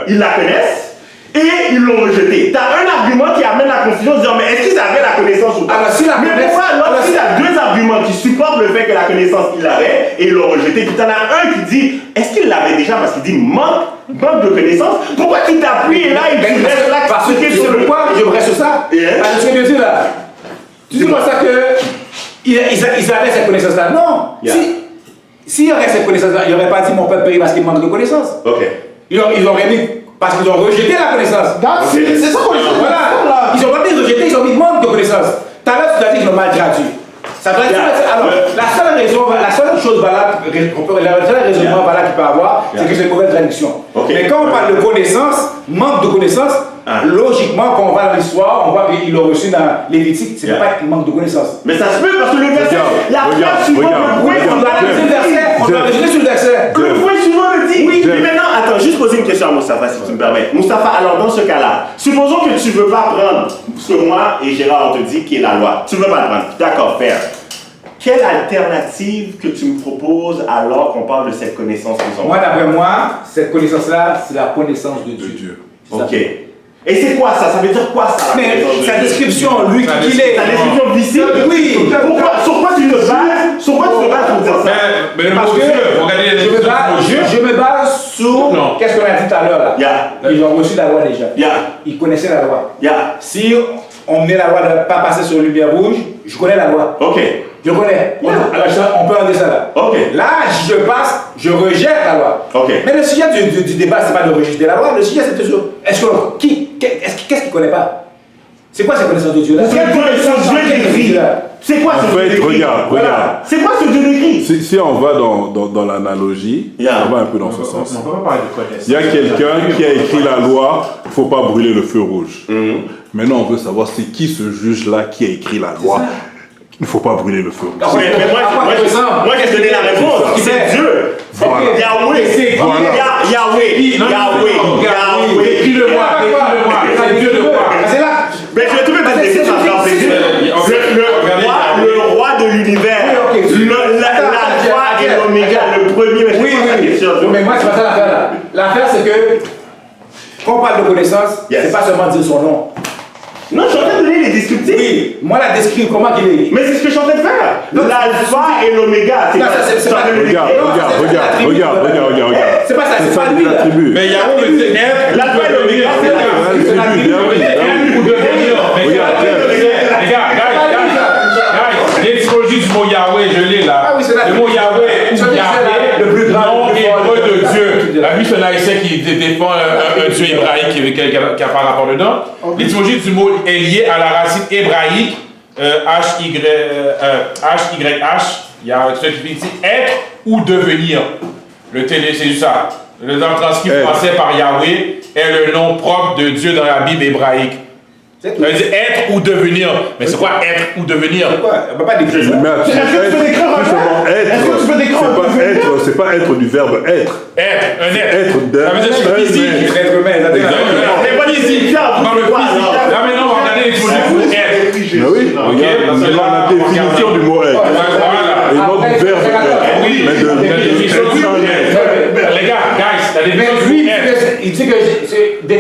ils la connaissent et ils l'ont rejetée. Tu as un argument qui amène la confusion en disant mais est-ce qu'ils avaient la connaissance ou pas? Mais pourquoi alors s'il y a deux arguments qui supportent le fait que la connaissance ils l'avaient et ils l'ont rejetée, puis tu en as un qui dit est-ce qu'ils l'avaient déjà parce qu'il dit manque de connaissance? Pourquoi tu t'appuies là et tu restes là? Parce que pourquoi je reste sur ça? Parce que je dis là, tu dis moi ça que ils avaient cette connaissance-là. Non. S'il y aurait cette connaissance-là, il n'aurait pas dit mon peuple périt parce qu'il manque de connaissance. Ils auraient dit parce qu'ils ont rejeté la connaissance. C'est ça qu'on dit. Voilà. Ils ont pas dit rejeté, ils ont dit manque de connaissance. Tout à l'heure, tu as dit qu'ils l'ont mal traduit. Ça doit être alors, la seule chose valable, le seul raisonnement valable qu'il peut avoir, c'est que c'est une mauvaise traduction. Mais quand on parle de connaissance, manque de connaissance, logiquement, quand on va dans l'histoire, on voit qu'ils l'ont reçu dans Lévitique, c'est pas qu'il manque de connaissance. Mais ça se peut parce que le verset, la phrase suivante, on doit résumer sur le verset. Le point suivant le dit. Oui, mais maintenant, attends, juste poser une question à Moustapha si tu me permets. Moustapha, alors dans ce cas-là, supposons que tu ne veux pas prendre ce que moi et Gérard on te dit qui est la loi. Tu ne veux pas le prendre. D'accord, faire. Quelle alternative que tu me proposes alors qu'on parle de cette connaissance qu'ils ont? Moi, d'après moi, cette connaissance-là, c'est la connaissance de Dieu. Ok. Et c'est quoi ça? Ça veut dire quoi ça? Mais sa description, lui, qui est. Sa description visible? Oui. Pourquoi? Sur quoi tu te bases? Sur quoi tu te bases pour dire ça? Mais parce que je me base sur qu'est-ce qu'on a dit tout à l'heure là. Ils ont reçu la loi déjà. Ils connaissaient la loi. Si on met la loi de ne pas passer sur la lumière rouge, je connais la loi. Ok. Je connais. Alors on peut enlever ça là. Ok. Là, je passe, je rejette la loi. Ok. Mais le sujet du débat, c'est pas de rejeter la loi, le sujet c'est toujours, qu'est-ce qu'il connaît pas? C'est quoi ces connaissances de Dieu là? Quelle connaissance Dieu décrit? C'est quoi ce Dieu décrit? Regarde. C'est quoi ce Dieu décrit? Si on va dans l'analogie, on va un peu dans ce sens. On peut pas parler de connaissance. Il y a quelqu'un qui a écrit la loi, il ne faut pas brûler le feu rouge. Maintenant, on veut savoir c'est qui ce juge-là qui a écrit la loi. Il ne faut pas brûler le feu rouge. Mais moi, j'ai donné la réponse. C'est Dieu. Voilà. Yahweh. Yahweh. Écris-le-moi. C'est Dieu de quoi? C'est là. Mais je vais te mettre des exemples. Le roi de l'univers. L'alpha et l'oméga, le premier. Oui. Mais moi, c'est pas ça l'affaire là. L'affaire, c'est que quand on parle de connaissance, c'est pas seulement dire son nom. Non, je suis en train de donner les descriptifs. Oui, moi la descrire, comment qu'il est. Mais c'est ce que je suis en train de faire. L'alpha et l'oméga. C'est pas Regarde. C'est pas ça, c'est pas lui. Mais Yahweh veut dire être. L'alpha et l'oméga, c'est Être ou devenir. Les gars, l'étymologie du mot Yahweh, je l'ai là. Le mot Yahweh, le plus grand nom hébreu de Dieu. La juste un haïtien qui défend un Dieu hébraïque qui a pas rapport dedans. L'étymologie du mot est liée à la racine hébraïque HYH. Il y a ce qui dit être ou devenir. C'est juste ça. Le nom transcrit français par Yahweh est le nom propre de Dieu dans la Bible hébraïque. Ça veut dire être ou devenir. Mais c'est quoi être ou devenir? On peut pas décrire ça. C'est pas être du verbe être. Être, un être. Être d'un. Ça veut dire c'est physique. Être humain, C'est pas physique. Dans le physique. Là maintenant, on va regarder l'étymologie du mot être. Mais oui, regarde la définition du mot être. Et non du verbe être. Oui, Mais la définition du mot être. Les gars, la définition du être. Il dit que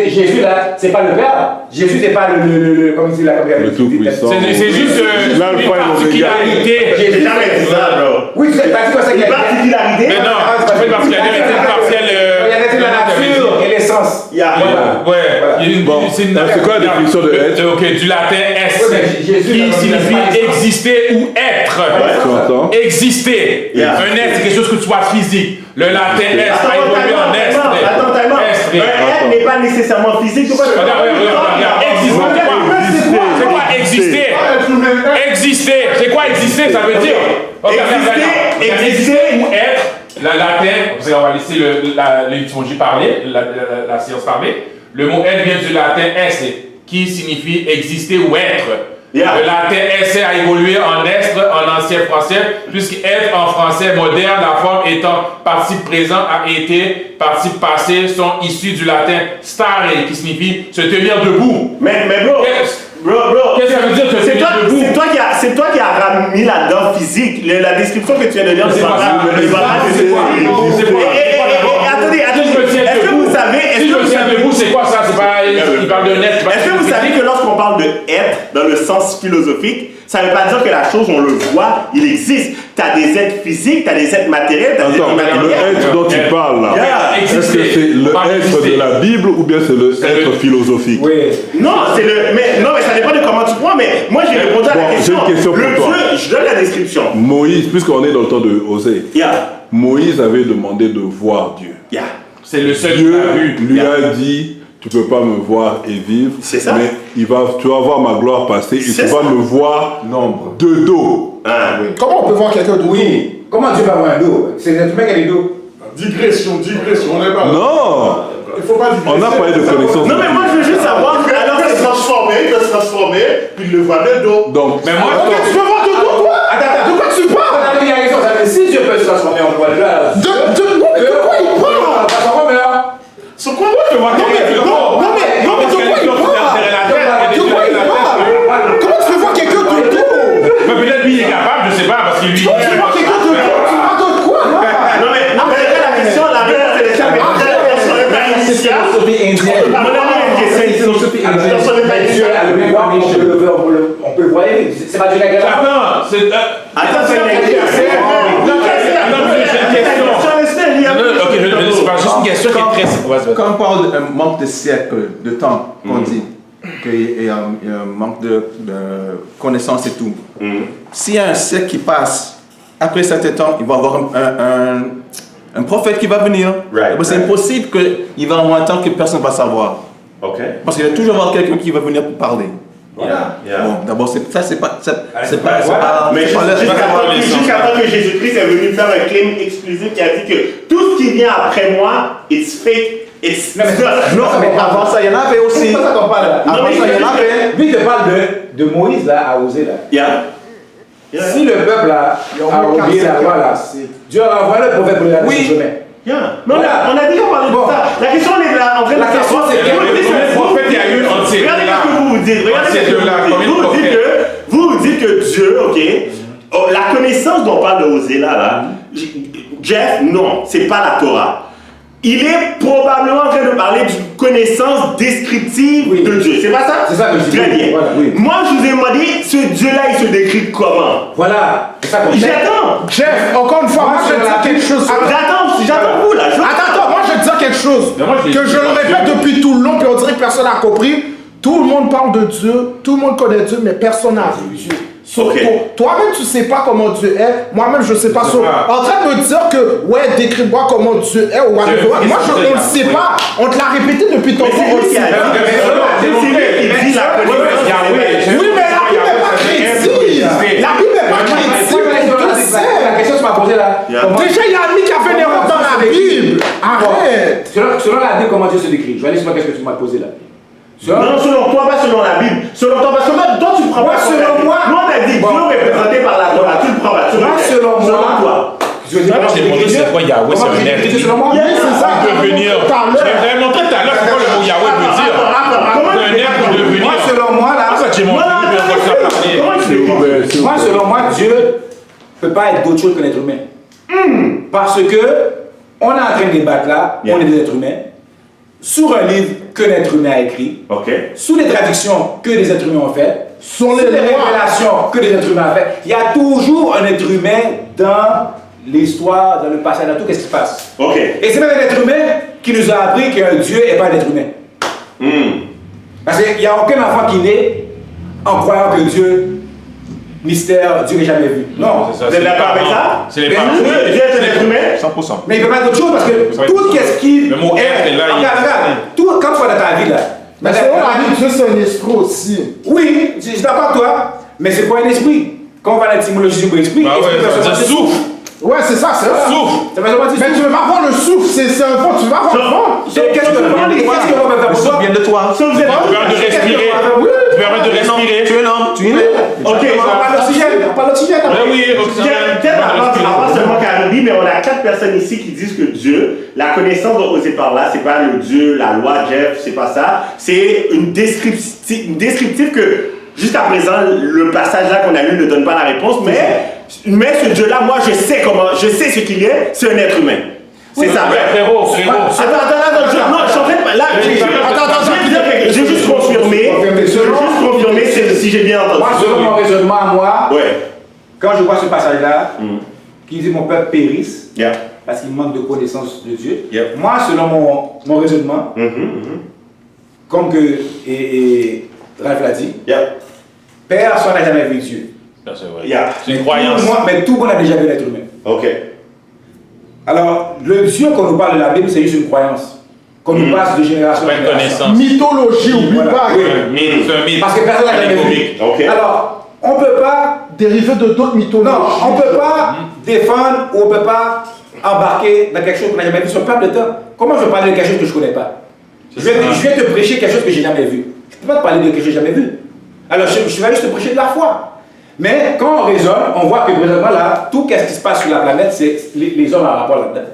Jésus là, c'est pas le Père. Jésus c'est pas le comme il dit là, le tout puissant. C'est juste une particularité. J'ai jamais dit ça, bro. Oui, c'est pas quoi ça qu'il y a. Particularité. Mais non, c'est pas une particularité, c'est une partielle. Il y a la nature et l'essence. Ouais, c'est quoi la définition de être? Ok, du latin est, qui signifie exister ou être. Tu entends? Exister. Un être, c'est quelque chose que tu vois physique. Le latin est a évolué en être. Attends. Un être n'est pas nécessairement physique. Regarde, c'est quoi exister? Exister, c'est quoi exister? Ça veut dire exister ou être. Le latin, on va laisser l'étymologie parler, la science parler. Le mot être vient du latin est, qui signifie exister ou être. Le latin esse a évolué en est en ancien français, puisqu'être en français moderne, la forme étant participe présent a été, participe passé sont issus du latin stare, qui signifie se tenir debout. Mais bro, qu'est-ce que ça veut dire se tenir debout? C'est toi qui as mis là-dedans physique. La description que tu viens de lire, c'est pas Attendez, est-ce que vous savez... Si je me tiens debout, c'est quoi ça? Il parle de net. Est-ce que vous savez que lorsqu'on parle de être dans le sens philosophique, ça ne veut pas dire que la chose, on le voit, il existe. Tu as des êtres physiques, tu as des êtres matériels, tu as des êtres immatériels. Le être dont tu parles là, est-ce que c'est le être de la Bible ou bien c'est le être philosophique? Oui. Non, mais ça dépend de comment tu prends, mais moi j'ai répondu à la question. J'ai une question pour toi. Je donne la description. Moïse, puisqu'on est dans le temps de Osée, Moïse avait demandé de voir Dieu. C'est le seul Dieu lui a dit, tu ne peux pas me voir et vivre, c'est ça. Mais tu vas voir ma gloire passer et tu vas me voir de dos. Comment on peut voir quelqu'un de dos? Oui. Comment Dieu va avoir un dos? C'est l'être humain qui a des dos. Digression, on n'est pas là. Non. Il faut pas digresser. On n'a pas eu de connaissance. Non, mais moi je veux juste savoir. Alors il peut se transformer, puis il le voit de dos. Donc, Mais moi, Tu peux voir de dos, quoi? Attends, De quoi tu parles? il y a raison, ça veut dire si Dieu peut se transformer en quoi là. De quoi il parle? Transformer là. Sur quoi? je vois Non, mais de quoi il parle? Comment tu peux voir quelqu'un de dos? peut-être lui il est capable, je sais pas, parce qu'il lui. Comment tu peux voir quelqu'un de dos? Tu parles de quoi? Non, mais la question, la réponse, c'est C'est philosophie indienne. Philosophie indienne. Dieu a le pouvoir, on peut le voir. C'est pas Dieu qui a créé. Attends, c'est. Attends, c'est j'ai juste une question qui est très. Quand on parle d'un manque de siècle, de temps, qu'on dit qu'il y a un manque de connaissances et tout, s'il y a un siècle qui passe après certain temps, il va y avoir un prophète qui va venir. C'est impossible qu'il va avoir un temps que personne ne va savoir. Parce qu'il va toujours y avoir quelqu'un qui va venir pour parler. Voilà. Bon, d'abord, c'est pas. Mais jusqu'à temps que Jésus-Christ est venu faire un claim exclusif qui a dit que tout ce qui vient après moi, it's fake. Non, mais avant ça, il y en avait aussi. C'est pas ça qu'on parle là. Avant ça, il y en avait. Lui, il te parle de Moïse là, à Osée là. Si le peuple là, a oublié la loi là, Dieu a envoyé le prophète pour les aller sur le chemin. Mais on a dit qu'on parlait de ça. La question est là. En vrai, la question c'est que prophète, il y a eu entier. Regardez ce que vous dites. Vous dites que Dieu, la connaissance dont on parle de Osée là, Jeff, non, c'est pas la Torah. Il est probablement en train de parler d'une connaissance descriptive de Dieu. C'est pas ça? C'est ça que je dis. Très bien. Voilà, oui. Moi, je vous ai demandé, ce Dieu-là, il se décrit comment? Voilà. C'est ça qu'on dit. J'attends. Jeff, encore une fois, moi je vais te dire quelque chose. J'attends vous là. Attends, moi je vais te dire quelque chose. Que je le répète depuis tout le long, puis on dirait que personne n'a compris. Tout le monde parle de Dieu, tout le monde connaît Dieu, mais personne n'a vu Dieu. Toi-même, tu sais pas comment Dieu est. Moi-même, je sais pas. En train de me dire que, ouais, décris-moi comment Dieu est. Ou moi, on ne sait pas. On te l'a répété depuis ton temps aussi. C'est lui qui dit la connaissance. Oui, mais la Bible n'est pas chrétienne. La Bible n'est pas chrétienne. La question se m'a posée là. Déjà, il y a un ami qui a fait une erreur dans la Bible. Arrête. Selon la Bible, comment Dieu se décrit? Je vais aller sur qu'est-ce que tu m'as posé là. Non, selon toi, pas selon la Bible. Selon toi, parce que toi, tu prends pas. Selon moi. Nous, on a dit Dieu représenté par la Torah. Tu le prends pas. Selon toi. Je vais montrer c'est quoi Yahweh, c'est un être. Selon moi, c'est ça. Il peut venir. Je vais montrer tout à l'heure quoi le mot Yahweh veut dire. Un être peut venir. Moi, selon moi, là. Moi, selon moi, Dieu ne peut pas être d'autre chose qu'un être humain. Parce que on est en train de débattre là, on est des êtres humains. Sur un livre qu'un être humain a écrit, sous les traductions que des êtres humains ont faites, sur les révélations que des êtres humains ont faites, il y a toujours un être humain dans l'histoire, dans le passé, dans tout ce qui se passe. Et c'est même un être humain qui nous a appris qu'un Dieu n'est pas un être humain. Parce qu'il n'y a aucun enfant qui naît en croyant que Dieu, mystère, Dieu n'est jamais vu. Non, vous êtes d'accord avec ça? C'est les parents. Dieu est un être humain? 100%. Mais il ne peut pas être autre chose parce que tout ce qui. Le mot être est là. Regarde, tout, quand tu vas dans ta vie là. Mais selon la Bible, Dieu c'est un esprit aussi. Oui, je suis d'accord avec toi, mais c'est pas un esprit. Quand on va dans l'étymologie du mot esprit, Bah ouais, ça souffle. Ouais, c'est ça, c'est ça. Souffle. Mais tu veux pas voir le souffle, c'est un vent, tu veux pas voir le vent. Qu'est-ce qu'on va faire pour toi? Bien de toi. Ça, vous êtes Tu permets de respirer. Tu permets de respirer. Tu es l'homme, tu es l'homme. Ok, On parle d'oxygène, on parle d'oxygène. Oui, peut-être avant seulement Karoubi, mais on a 4 personnes ici qui disent que Dieu, la connaissance dont Osée parle là, c'est pas le Dieu, la loi, Jeff, c'est pas ça. C'est une descriptive que, jusqu'à présent, le passage là qu'on a lu ne donne pas la réponse, mais ce Dieu là, moi je sais ce qu'il est, c'est un être humain. C'est ça. Frérot. Attends, je suis en train de. Là, j'ai juste confirmé si j'ai bien entendu. Moi, selon mon raisonnement à moi, quand je vois ce passage-là, qui dit mon peuple périsse, parce qu'il manque de connaissance de Dieu, moi, selon mon raisonnement, comme que Ralph l'a dit, personne n'a jamais vu Dieu. C'est une croyance. Mais tout le monde a déjà vu l'être humain. Alors, le Dieu qu'on nous parle de la Bible, c'est juste une croyance. Qu'on nous passe de génération en Pas une génération. connaissance. Mythologie, oublie pas. C'est un mythe. Parce que personne n'a jamais vu. Alors, on ne peut pas. Dérivé de d'autres mythologies. Non, on ne peut pas défendre ou on ne peut pas embarquer dans quelque chose qu'on n'a jamais vu sur plein de temps. Comment je vais parler de quelque chose que je ne connais pas? Je vais te prêcher quelque chose que je n'ai jamais vu. Je ne peux pas te parler de quelque chose que je n'ai jamais vu. Alors, je vais juste te prêcher de la foi. Mais quand on raisonne, on voit que présentement là, tout ce qui se passe sur la planète, c'est les hommes en rapport là-dedans.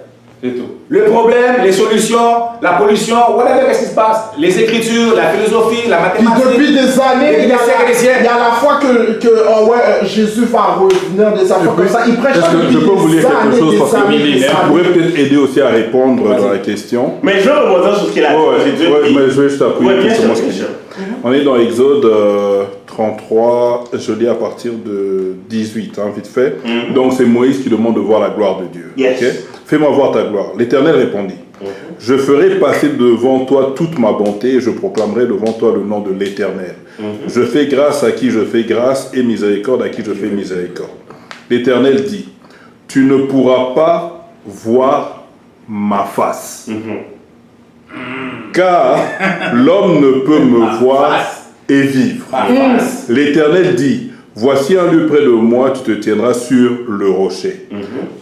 C'est tout. Le problème, les solutions, la pollution, whatever, qu'est-ce qui se passe? Les écritures, la philosophie, la mathématique. Depuis des années, il y a la fois que Jésus va revenir des affaires comme ça. Il prêche. Est-ce que je peux vous lire quelque chose parce que vous pourrez peut-être aider aussi à répondre dans la question. Mais je veux rebondir sur ce qu'il a dit. Mais je vais juste appuyer sur ce qu'il dit. On est dans Exode 33, je lis à partir de 18, vite fait. Donc c'est Moïse qui demande de voir la gloire de Dieu. Okay? Fais-moi voir ta gloire. L'Éternel répondit, je ferai passer devant toi toute ma bonté et je proclamerai devant toi le nom de l'Éternel. Je fais grâce à qui je fais grâce et miséricorde à qui je fais miséricorde. L'Éternel dit, tu ne pourras pas voir ma face. Car l'homme ne peut me voir et vivre. L'Éternel dit, voici un lieu près de moi, tu te tiendras sur le rocher.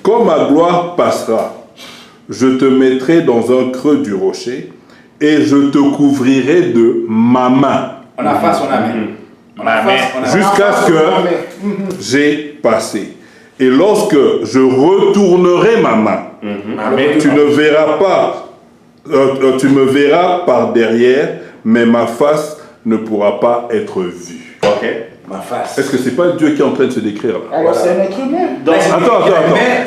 Quand ma gloire passera, je te mettrai dans un creux du rocher et je te couvrirai de ma main. On a face, on a main. Jusqu'à ce que j'ai passé. Et lorsque je retournerai ma main, tu ne verras pas, tu me verras par derrière, mais ma face ne pourra pas être vue. Ok. Ma face. Est-ce que c'est pas Dieu qui est en train de se décrire là? Alors c'est un être humain. Attends.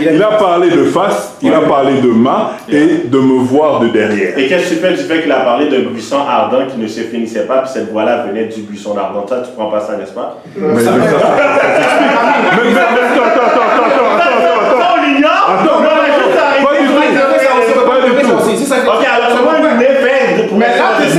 Il a parlé de face, il a parlé de main et de me voir de derrière. Et qu'est-ce que tu fais du fait qu'il a parlé d'un buisson ardent qui ne se finissait pas, puis cette voix-là venait du buisson ardent? Ça, tu prends pas ça, n'est-ce pas? Mais Ça, on l'ignore? Attends, pas du tout. Ok, alors c'est moi une effet. Mais là, tu sais,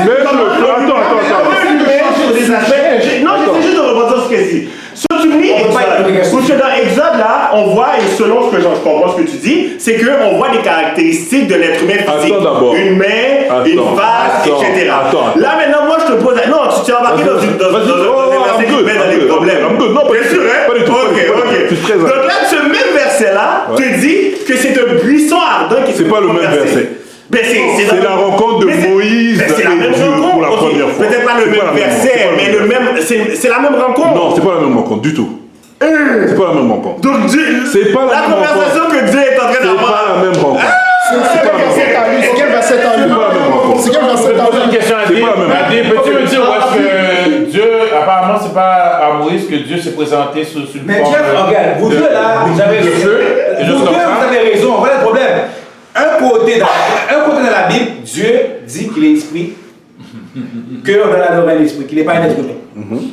non, j'essaie juste de rebondir sur ce que dit. Ce que tu me dis, parce que dans Exode, là, on voit, et selon ce que je comprends ce que tu dis, c'est qu'on voit des caractéristiques de l'être humain physique. Une main, une face, etc. Là, maintenant, moi, je te pose... Non, tu t'es embarqué dans une verset qui met dans les problèmes. Bien sûr, hein? Ok. Donc là, ce même verset-là te dit que c'est un buisson ardent qui... C'est pas le même verset. C'est la rencontre de Moïse et Dieu pour la première fois. Peut-être pas le même verset, mais le même. C'est la même rencontre. Non, c'est pas la même rencontre du tout. C'est pas la même rencontre. Donc Dieu. C'est pas la conversation que Dieu est en train d'avoir. C'est pas la même rencontre. c'est quel verset t'as lu? C'est quel verset t'as lu? Une question à dire. Peux-tu me dire où est-ce que Dieu, apparemment, c'est pas à Moïse que Dieu s'est présenté sous une forme. Mais Dieu, regarde, vous deux là, vous avez raison. Voilà le problème. Un côté dans la Bible, Dieu dit qu'il est esprit, qu'on a la nouvelle esprit, qu'il n'est pas un être humain.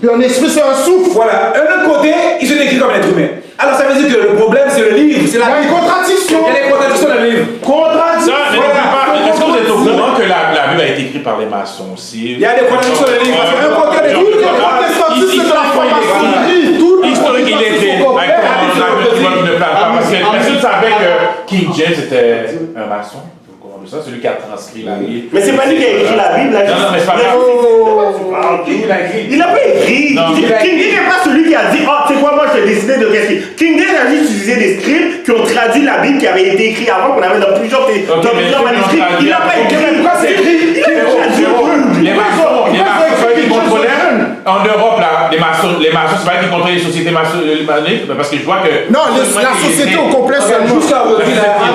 Puis un esprit, c'est un souffle. Voilà. Un autre côté, il se décrit comme un être humain. Alors ça veut dire que le problème, c'est le livre. C'est la Il y a une contradiction. Il y a des contradictions dans le livre. Est-ce que vous êtes au courant que la Bible a été écrite par les maçons aussi? Il y a des contradictions dans le livre. Parce qu'un côté, historique, il était. Parce que tu savais que King James était un maçon. Ça, celui qui a transcrit la Bible. Mais c'est pas lui qui a écrit la Bible. Non, mais c'est pas grave. Il n'a pas écrit. King James n'est pas celui qui a dit, oh, tu sais quoi, moi je t'ai décidé de qu'est-ce qu'il. King James a juste utilisé des scripts qui ont traduit la Bible qui avait été écrite avant, qu'on avait dans plusieurs manuscrits. Il n'a pas écrit. Pourquoi c'est écrit? Il a traduit. Les maçons, qui contrôlaient en Europe, là, les maçons, c'est pas qui contrôlaient les sociétés maçonniques, parce que je vois que. Non, la société au complet seulement.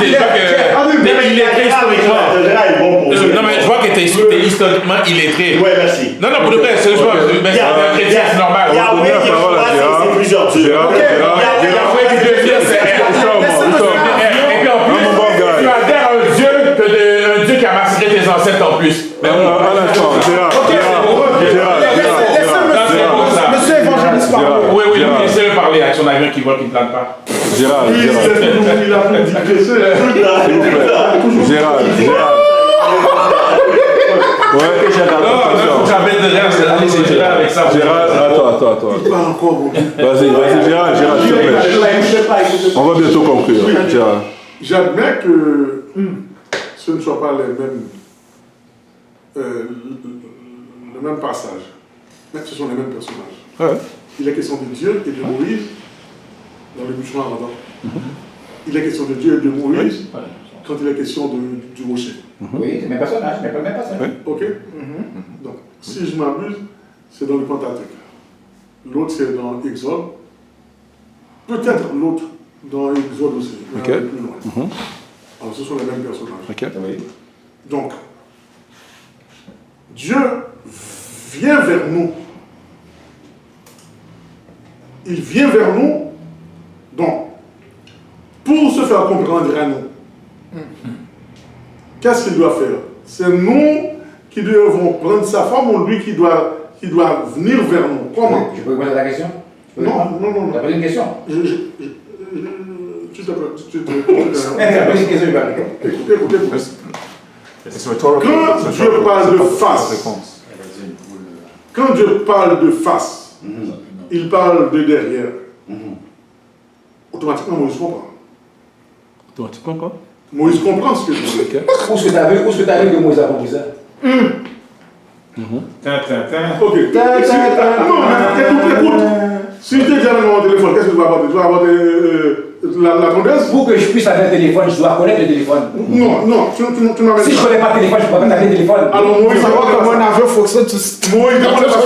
Il est très historiquement. Non, mais je vois que t'es historiquement illettré. Ouais, merci. Non, pour le vrai, c'est un chrétien, c'est normal. Yahweh, c'est plusieurs dieux. Et puis en plus, tu adhères à un Dieu qui a massacré tes ancêtres en plus. Un instant, Gérard. Monsieur évangéliste, Oui, laissez-le parler avec son avion qui vole, qui ne plane pas. Gérard. S'il vous plaît. Gérard. Ouais, j'avais de rien, allez, c'est Gérard avec ça. Gérard, attends. Vas-y, Gérard, s'il te plaît. On va bientôt conclure. Gérard. J'admets que ce ne soit pas le même passage, mais ce sont les mêmes personnages. Ouais. Il est question de Dieu et de Moïse dans le buisson ardent. Il est question de Dieu et de Moïse quand il est question du rocher. Oui, c'est le même personnage, mais pas le même personnage. Ok. Donc, si je m'abuse, c'est dans le Pentateuque. L'autre, c'est dans Exode. Peut-être l'autre dans Exode aussi, mais un peu plus loin. Alors, ce sont les mêmes personnages. Donc, Dieu vient vers nous. Il vient vers nous, donc, pour se faire comprendre à nous. Qu'est-ce qu'il doit faire? C'est nous qui devons prendre sa forme ou lui qui doit venir vers nous? Comment? Je peux poser la question? Non. Tu as posé une question? Tu te Écoutez. Quand Dieu parle de face, quand Dieu parle de face, il parle de derrière. Automatiquement, Moïse comprend. Automatiquement quoi? Moïse comprend ce que je dis. Où est-ce que tu as vu que Moïse a compris ça? Ok. Non, mais écoute. Si tu es déjà dans mon téléphone, qu'est-ce que tu vas apporter? Tu vas apporter la tondeuse? Pour que je puisse avoir un téléphone, je dois connaître le téléphone. Non, tu m'avais dit. Si je ne connais pas le téléphone, je ne peux pas appeler le téléphone. Alors Moïse, Savoir comment un avion fonctionne, tout ça. Moïse, ne connaît pas ça.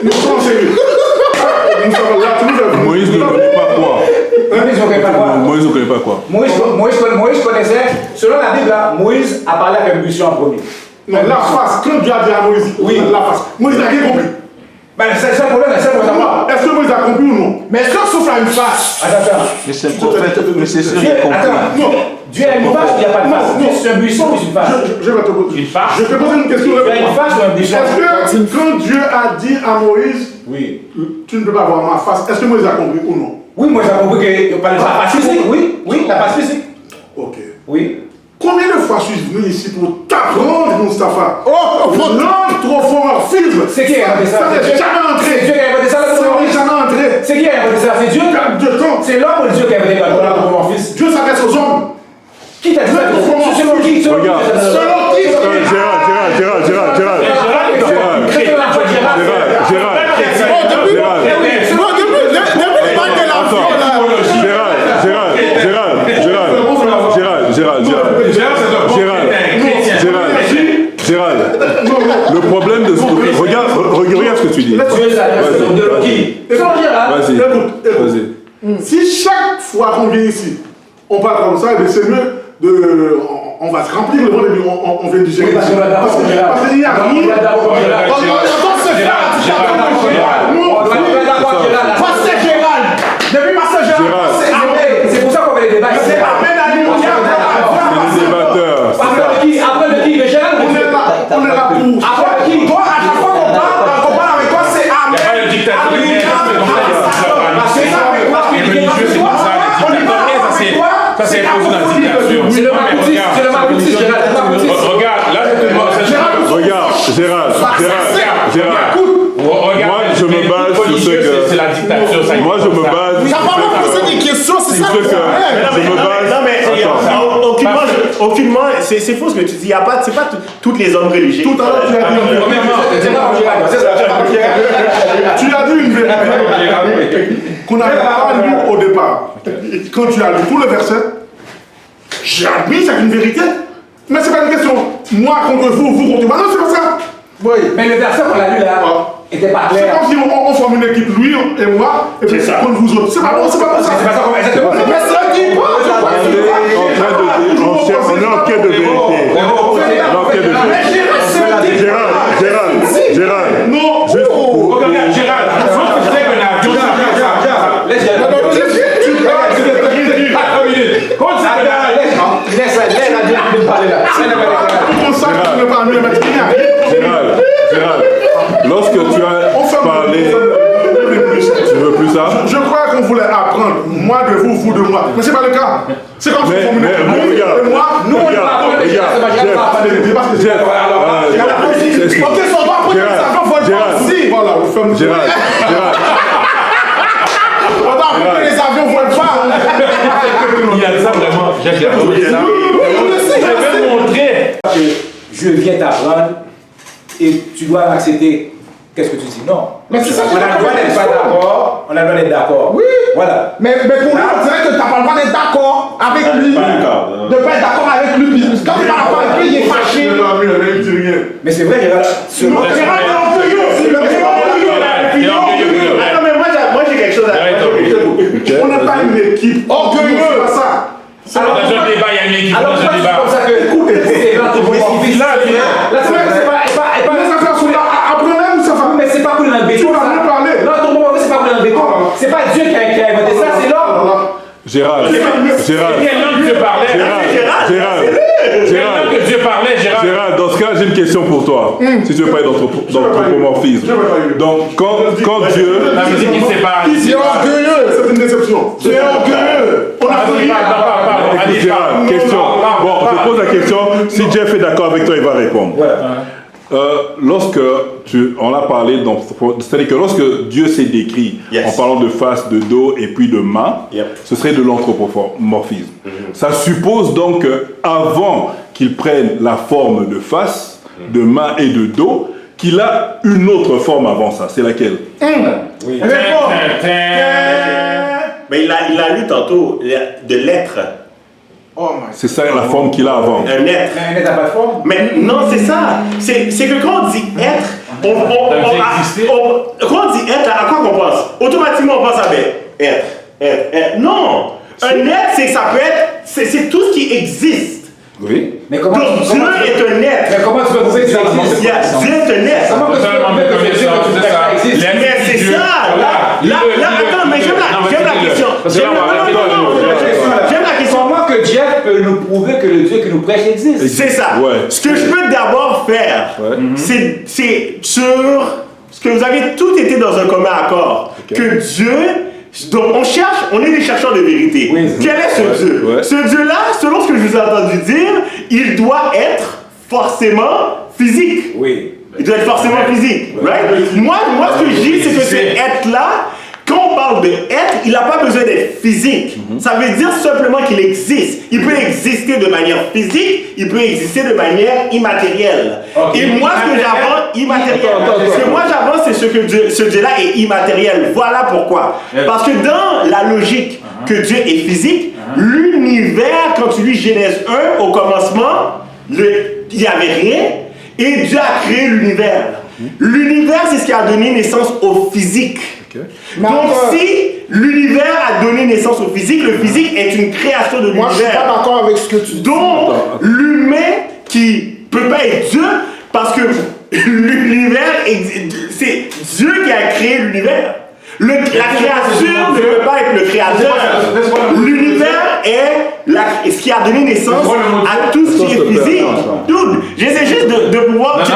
Nous sommes sérieux. Moïse ne connaît pas quoi? Moïse ne connaît pas quoi? Moïse ne connaît pas quoi? Moïse connaissait, selon la Bible, là, Moïse a parlé avec un buisson en premier. Non, la face, quand Dieu a dit à Moïse, oui, la face. Moïse n'a rien compris. Ben, c'est ça le problème, c'est ça le savoir. Est-ce que Moïse a compris ou non? Mais est-ce qu'on souffle à une face? Attends. Mais c'est le prophète, mais c'est sûr qu'il a compris. Attends, non. Dieu a une face ou il n'y a pas de face? C'est un buisson ou c'est une face? Je vais te poser une face. Je vais te poser une question. Il y a une face ou un buisson? Est-ce que quand Dieu a dit à Moïse, oui, tu ne peux pas voir ma face, est-ce que Moïse a compris ou non? Oui, Moïse a compris qu'il parlait de la face physique. Oui, la face physique. Ok. Oui. Combien de fois suis-je venu ici pour t'apprendre, Moustapha? L'anthropomorphisme. C'est qui qui a inventé ça? C'est jamais entré. C'est Dieu qui a inventé ça, C'est jamais entré. C'est qui qui a inventé ça? C'est Dieu? C'est l'homme ou Dieu qui a inventé l'anthropomorphisme? Dieu s'adresse aux hommes. Qui t'a dit ça? Selon qui? Regarde. Gérald, le problème de ce que... Regarde ce que tu dis. Vas-y. Si chaque fois qu'on vient ici, on parle comme ça, c'est mieux de... On va se remplir le ventre et puis on vient du gérer. Parce qu'il y a rien. Pasteur Gérald. Depuis Pasteur Gérald. C'est pour ça qu'on fait les débats. C'est pas peine à lui. C'est les débatteurs. Après de qui? De Gérald? On est là pour... Après qui? Toi, à chaque fois qu'on parle avec toi, c'est Amen. Il n'y a pas de dictateur. Ça c'est imposé dans la dictature. C'est le Macoutiste, Regarde, là je te demande. Regarde, Gérald. Moi je me base sur ce que... C'est la dictature. Moi je me base... Ça va pas poser des questions, c'est ça. Non mais aucunement, c'est faux ce que tu dis. C'est pas toutes les hommes religieux. Tout à l'heure, tu as dit une vérité qu'on n'avait pas lu au départ. Quand tu as lu tout le verset, j'ai admis, c'est une vérité. Mais c'est pas une question. Moi contre vous, vous contre moi. Non, c'est pas ça. Oui. Mais le verset qu'on a lu là était pas clair. C'est comme si on forme une équipe, lui et moi, et puis contre vous autres. C'est pas bon, c'est pas ça. C'est pas ça qu'on va exactement. Mais c'est ça qui On est en quête de vérité. Gérald. Non. Regarde, Gérald. Je sais que l'avion. Gérald, lorsque tu as parlé, tu veux plus ça? Je crois qu'on voulait apprendre, moi de vous, vous de moi. Mais c'est pas le cas. C'est comme ça qu'on regarde. Et moi, nous, on Gérald, on va apprendre que les avions volent pas. Il y a ça vraiment. J'ai montrer. Je viens t'apprendre et tu dois accepter. Qu'est-ce que tu dis? Non. Mais c'est ça. On a le droit d'être pas d'accord. On a le droit d'être d'accord. Oui. Voilà. Mais pour lui, on dirait que tu n'as pas le droit d'être d'accord avec lui. De ne pas être d'accord avec lui. Quand tu parles pas avec lui, il est fâché. Mais c'est vrai, Gérald. Non, mais moi j'ai quelque chose à dire. On n'est pas une équipe. Orgueilleux. C'est pas ça. Dans un débat, il y a une équipe. Alors, Dans un débat. c'est comme ça que c'est l'anthropomorphisme. La semaine, c'est pas. Apprenez-vous ça. Mais c'est pas pour dans le béton. Tu vas mieux parler. L'anthropomorphisme, c'est pas pour dans le béton. C'est pas Dieu qui a inventé ça, c'est l'homme. Gérald. Quel homme Dieu parlait? Gérald, que Dieu parlait, Gérald. Gérald, dans ce cas, j'ai une question pour toi. Si tu veux parler d'anthropomorphisme. Donc, quand Dieu... La musique qui sépare. C'est orgueilleux. C'est une déception. C'est orgueilleux. On a pris. Gérald, question. Bon, je pose la question. Si Jeff est d'accord avec toi, il va répondre. Lorsque on a parlé, c'est-à-dire que lorsque Dieu s'est décrit en parlant de face, de dos et puis de main, ce serait de l'anthropomorphisme. Ça suppose donc qu'avant qu'il prenne la forme de face, de main et de dos, qu'il a une autre forme avant ça. C'est laquelle? Oui. Mais il a lu tantôt de l'être. C'est ça la forme qu'il a avant. Un être. Un être n'a pas de forme? Mais non, c'est ça. C'est que quand on dit être, quand on dit être, à quoi on pense? Automatiquement, on pense à être. Non. Un être, c'est que ça peut être, c'est tout ce qui existe. Oui. Mais comment donc Dieu est un être. Mais comment tu peux prouver que Dieu existe? Dieu est un être. Comment tu peux prouver que Dieu existe? Mais c'est ça. Là, attends, mais j'aime la question. J'aime la question. Comment que Dieu peut nous prouver que le Dieu que nous prêche existe? C'est ça. Ce que je peux d'abord faire, c'est sur ce que vous avez tous été dans un commun accord. Que Dieu... Donc on est des chercheurs de vérité. Quel est ce Dieu? Ce Dieu-là, selon ce que je vous ai entendu dire, il doit être forcément physique. Oui. Il doit être forcément physique. Right? Moi, ce que je dis, c'est que cet être-là, quand on parle de être, il n'a pas besoin d'être physique. Ça veut dire simplement qu'il existe. Il peut exister de manière physique, il peut exister de manière immatérielle. Et moi, ce que j'avance, immatériel. Ce que moi j'avance, c'est ce Dieu-là est immatériel. Voilà pourquoi. Parce que dans la logique que Dieu est physique, l'univers, quand tu lis Genèse 1, au commencement, il n'y avait rien, et Dieu a créé l'univers. L'univers, c'est ce qui a donné naissance au physique. Donc si l'univers a donné naissance au physique, le physique est une création de l'univers. Moi je suis pas d'accord avec ce que tu dis. Donc l'humain qui peut pas être Dieu, parce que l'univers, c'est Dieu qui a créé l'univers. La créature ne peut pas être le créateur. L'univers est ce qui a donné naissance à tout ce qui est physique. Dude, j'essaie juste de pouvoir... Tu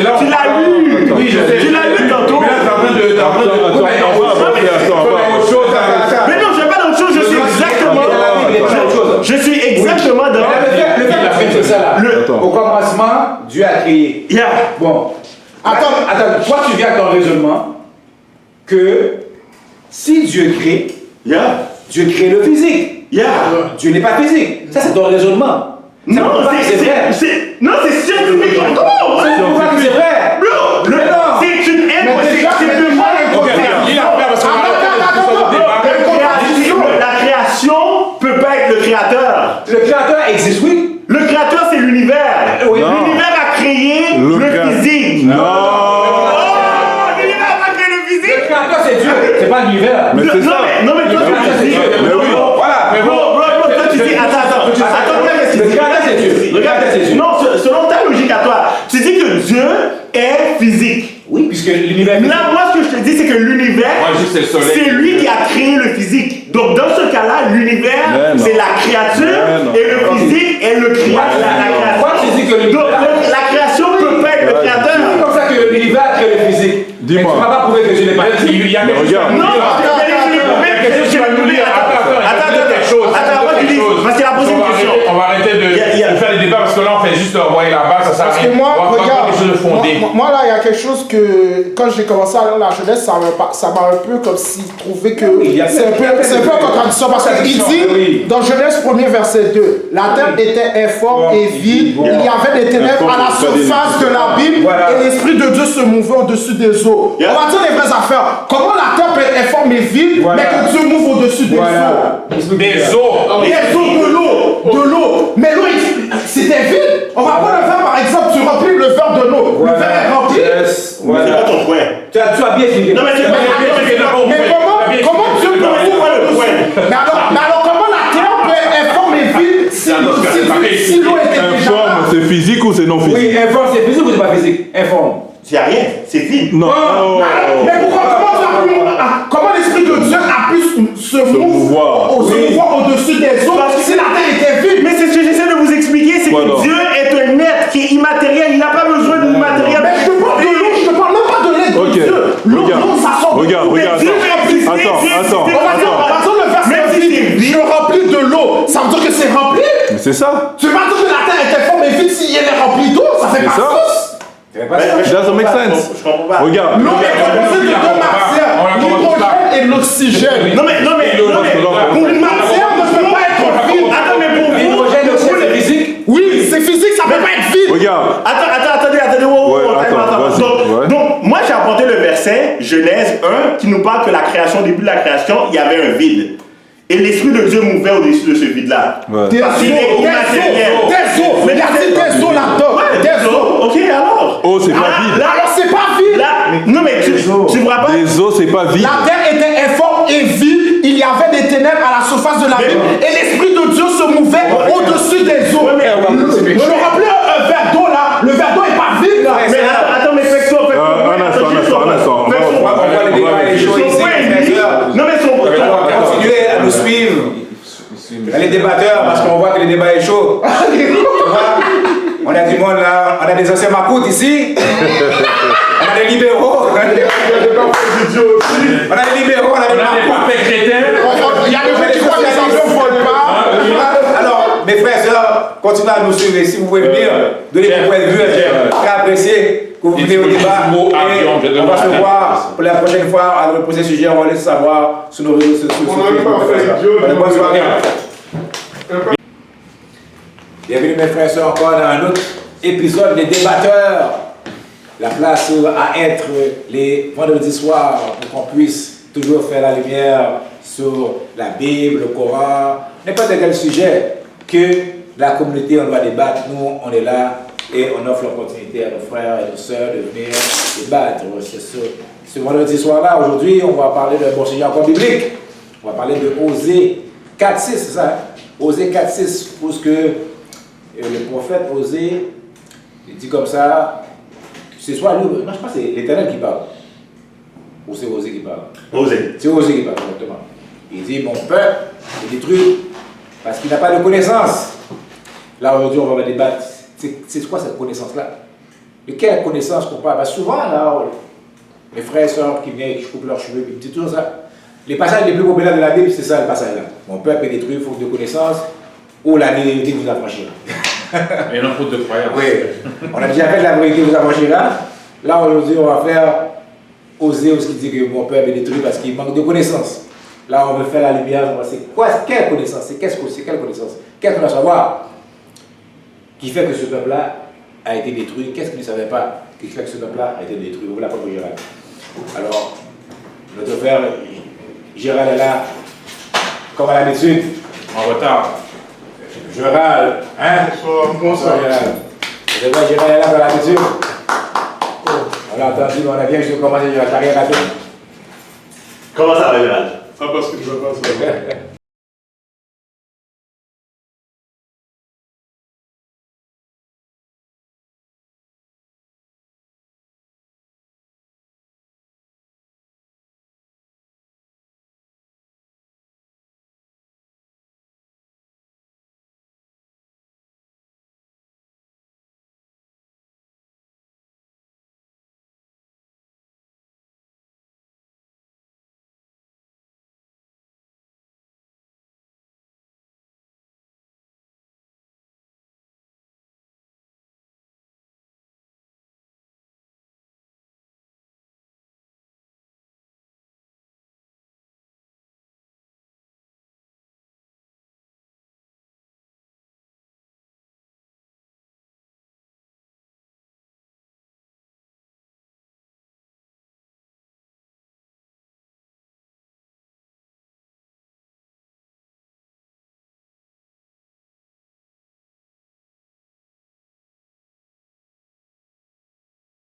l'as lu. Oui, je sais. Tu l'as lu tantôt. Mais là, t'es en train de... Mais non, je ne vais pas d'autre chose. Je suis exactement dans... Le fait de ça là. Au commencement, Dieu a créé. Bon. Attends, toi tu viens avec ton raisonnement que si Dieu crée, Dieu crée le physique. Dieu n'est pas physique. Ça, c'est ton raisonnement. Non, c'est vrai. Non, c'est scientifique. Comment? C'est vrai. C'est une la création peut pas être le créateur. Le créateur existe, oui. Le créateur, c'est l'univers. L'univers a créé le physique. Le créateur, c'est Dieu, c'est pas l'univers. Mais c'est ça. Non, mais toi, tu dis. Voilà. Mais bro, toi, tu dis. Attends, le créateur, c'est Dieu. Non, selon ta logique à toi, tu dis que Dieu est physique. Oui, puisque l'univers. Là, moi, ce que je te dis, c'est que l'univers, c'est lui qui a créé le physique. Donc, dans ce cas-là, l'univers, c'est la créature et le physique est le créateur. Donc, la création ne peut pas être le créateur. C'est comme ça que l'univers a créé le physique. Dis-moi. Mais tu ne vas pas prouver que Dieu n'est pas physique. Il y a quelque chose. Non, parce qu'il a posé une question. On va arrêter de faire des débats parce que là on fait juste envoyer la base, ça sert à rien. Parce que moi, regarde, moi là, il y a quelque chose que, quand j'ai commencé à lire la jeunesse, ça m'a un peu comme s'il trouvait que c'est un peu en contradiction. Parce qu'il dit, dans Genèse 1er verset 2, la terre était informe et vide, il y avait des ténèbres à la surface de l'abîme et l'Esprit de Dieu se mouvait au-dessus des eaux. On va dire les vraies affaires. Comment la terre peut être informe et vide, mais que Dieu move au-dessus des eaux? Des eaux. De l'eau. Mais l'eau, c'était vide. On va prendre le verre par exemple, tu remplis le verre de l'eau. Le verre est rempli. C'est pas ton point. Tu as bien expliqué. Non, mais comment Dieu peut le point? Mais alors, comment la terre peut être informe et vide si l'eau était déjà là? Informe, c'est physique ou c'est non physique? Oui, informe, c'est physique ou c'est pas physique? Informe. Il n'y a rien, c'est vide. Non. Mais comment l'Esprit de Dieu a pu se mouvoir au-dessus des eaux si la terre était vide? Mais c'est ce que j'essaie de vous expliquer, c'est que Dieu est un être qui est immatériel, il n'a pas besoin de matériel. Mais je te parle de l'eau, je te parle même pas de l'aide de Dieu. L'eau, ça sort. Regarde. Attends. Le verset vide, je remplis de l'eau. Ça veut dire que c'est rempli? Mais c'est ça. Tu veux pas dire que la terre était forme et vide si elle est remplie d'eau? Ça fait pas sens. doesn't make sense. Je comprends pas. Regarde. L'eau est composée de deux matières, l'hydrogène et l'oxygène. Non mais, pour une matière ne peut pas être vide. Attends, mais pour vous, L'hydrogène, c'est physique. Oui, c'est physique, ça peut pas être vide. Regarde. Attendez, Vas-y. Donc, moi j'ai apporté le verset Genèse 1 qui nous parle que la création, au début de la création, il y avait un vide. Et l'Esprit de Dieu mouvait au-dessus de ce vide-là. Des eaux, Parce qu'il est immatériel. mais il y a des eaux là-dedans. Des eaux, ok alors. Oh, c'est pas vide. Alors c'est pas vide. Non mais tu vois pas. Des eaux, c'est pas vide. La terre était informe et vide. Il y avait des ténèbres à la surface de la mer. Et l'Esprit de Dieu se mouvait au-dessus des eaux. Je remplis un verre d'eau là. Le verre d'eau est pas vide là. Mais attends, mais fais ça. Un instant. On va voir les débats et les choses ici. Non mais son Continuez à nous suivre. Les débatteurs, parce qu'on voit que le débat est chaud. On a du monde là, on a des anciens macoutes ici. On a des libéraux. On a des libéraux, on a des macoutes. Il y a des gens qui croient que les avions ne volent pas. Alors, mes frères et sœurs, continuez à nous suivre. Si vous pouvez venir, donnez vos points de vue. Très apprécié que vous venez au débat. Et on va se voir pour la prochaine fois. À le prochain sujet, on va laisser savoir sur nos réseaux sociaux. Bonne soirée. Bienvenue mes frères et sœurs encore dans un autre épisode des débatteurs. La place à être les vendredis soirs pour qu'on puisse toujours faire la lumière sur la Bible, le Coran, n'importe quel sujet que la communauté on doit débattre. Nous on est là et on offre l'opportunité à nos frères et nos sœurs de venir débattre. Ce vendredi soir-là, aujourd'hui, on va parler d'un bon sujet encore biblique. On va parler de Osée 4.6, c'est ça, hein? Osée 4.6, parce que le prophète Osée, il dit comme ça, c'est soit lui, moi je pense que c'est l'Éternel qui parle, ou c'est Osée qui parle. C'est Osée qui parle, exactement. Il dit, mon peuple est détruit parce qu'il n'a pas de connaissance. Là aujourd'hui on va débattre, c'est quoi cette connaissance-là? De quelle connaissance qu'on parle? Parce que souvent là, les frères et sœurs qui viennent, qui coupent leurs cheveux, puis disent toujours ça. Les passages les plus populaires de la Bible, c'est ça le passage-là. Mon peuple est détruit, faute de connaissance, ou la vérité vous affranchira. Et non faute de croyance. Oui, on a déjà fait la vérité vous affranchira. Là aujourd'hui, on va faire Osée ce qui dit que mon peuple est détruit parce qu'il manque de connaissance. Là, on veut faire la lumière, on va c'est quoi, quelle connaissance, c'est quelle connaissance, qu'est-ce qu'on doit savoir qui fait que ce peuple-là a été détruit, qu'est-ce qu'il ne savait pas qui fait que ce peuple-là a été détruit. Voilà pourquoi Gérald. Alors, notre frère Gérald est là, comme à l'habitude. En retard. Gérald, hein? Bonsoir Gérald. Le frère Gérald est là comme à l'habitude. On l'a entendu, on a bien vu comment Gérald, t'as rien raté. Comment ça va Gérald? Ça parce que je veux pas ça.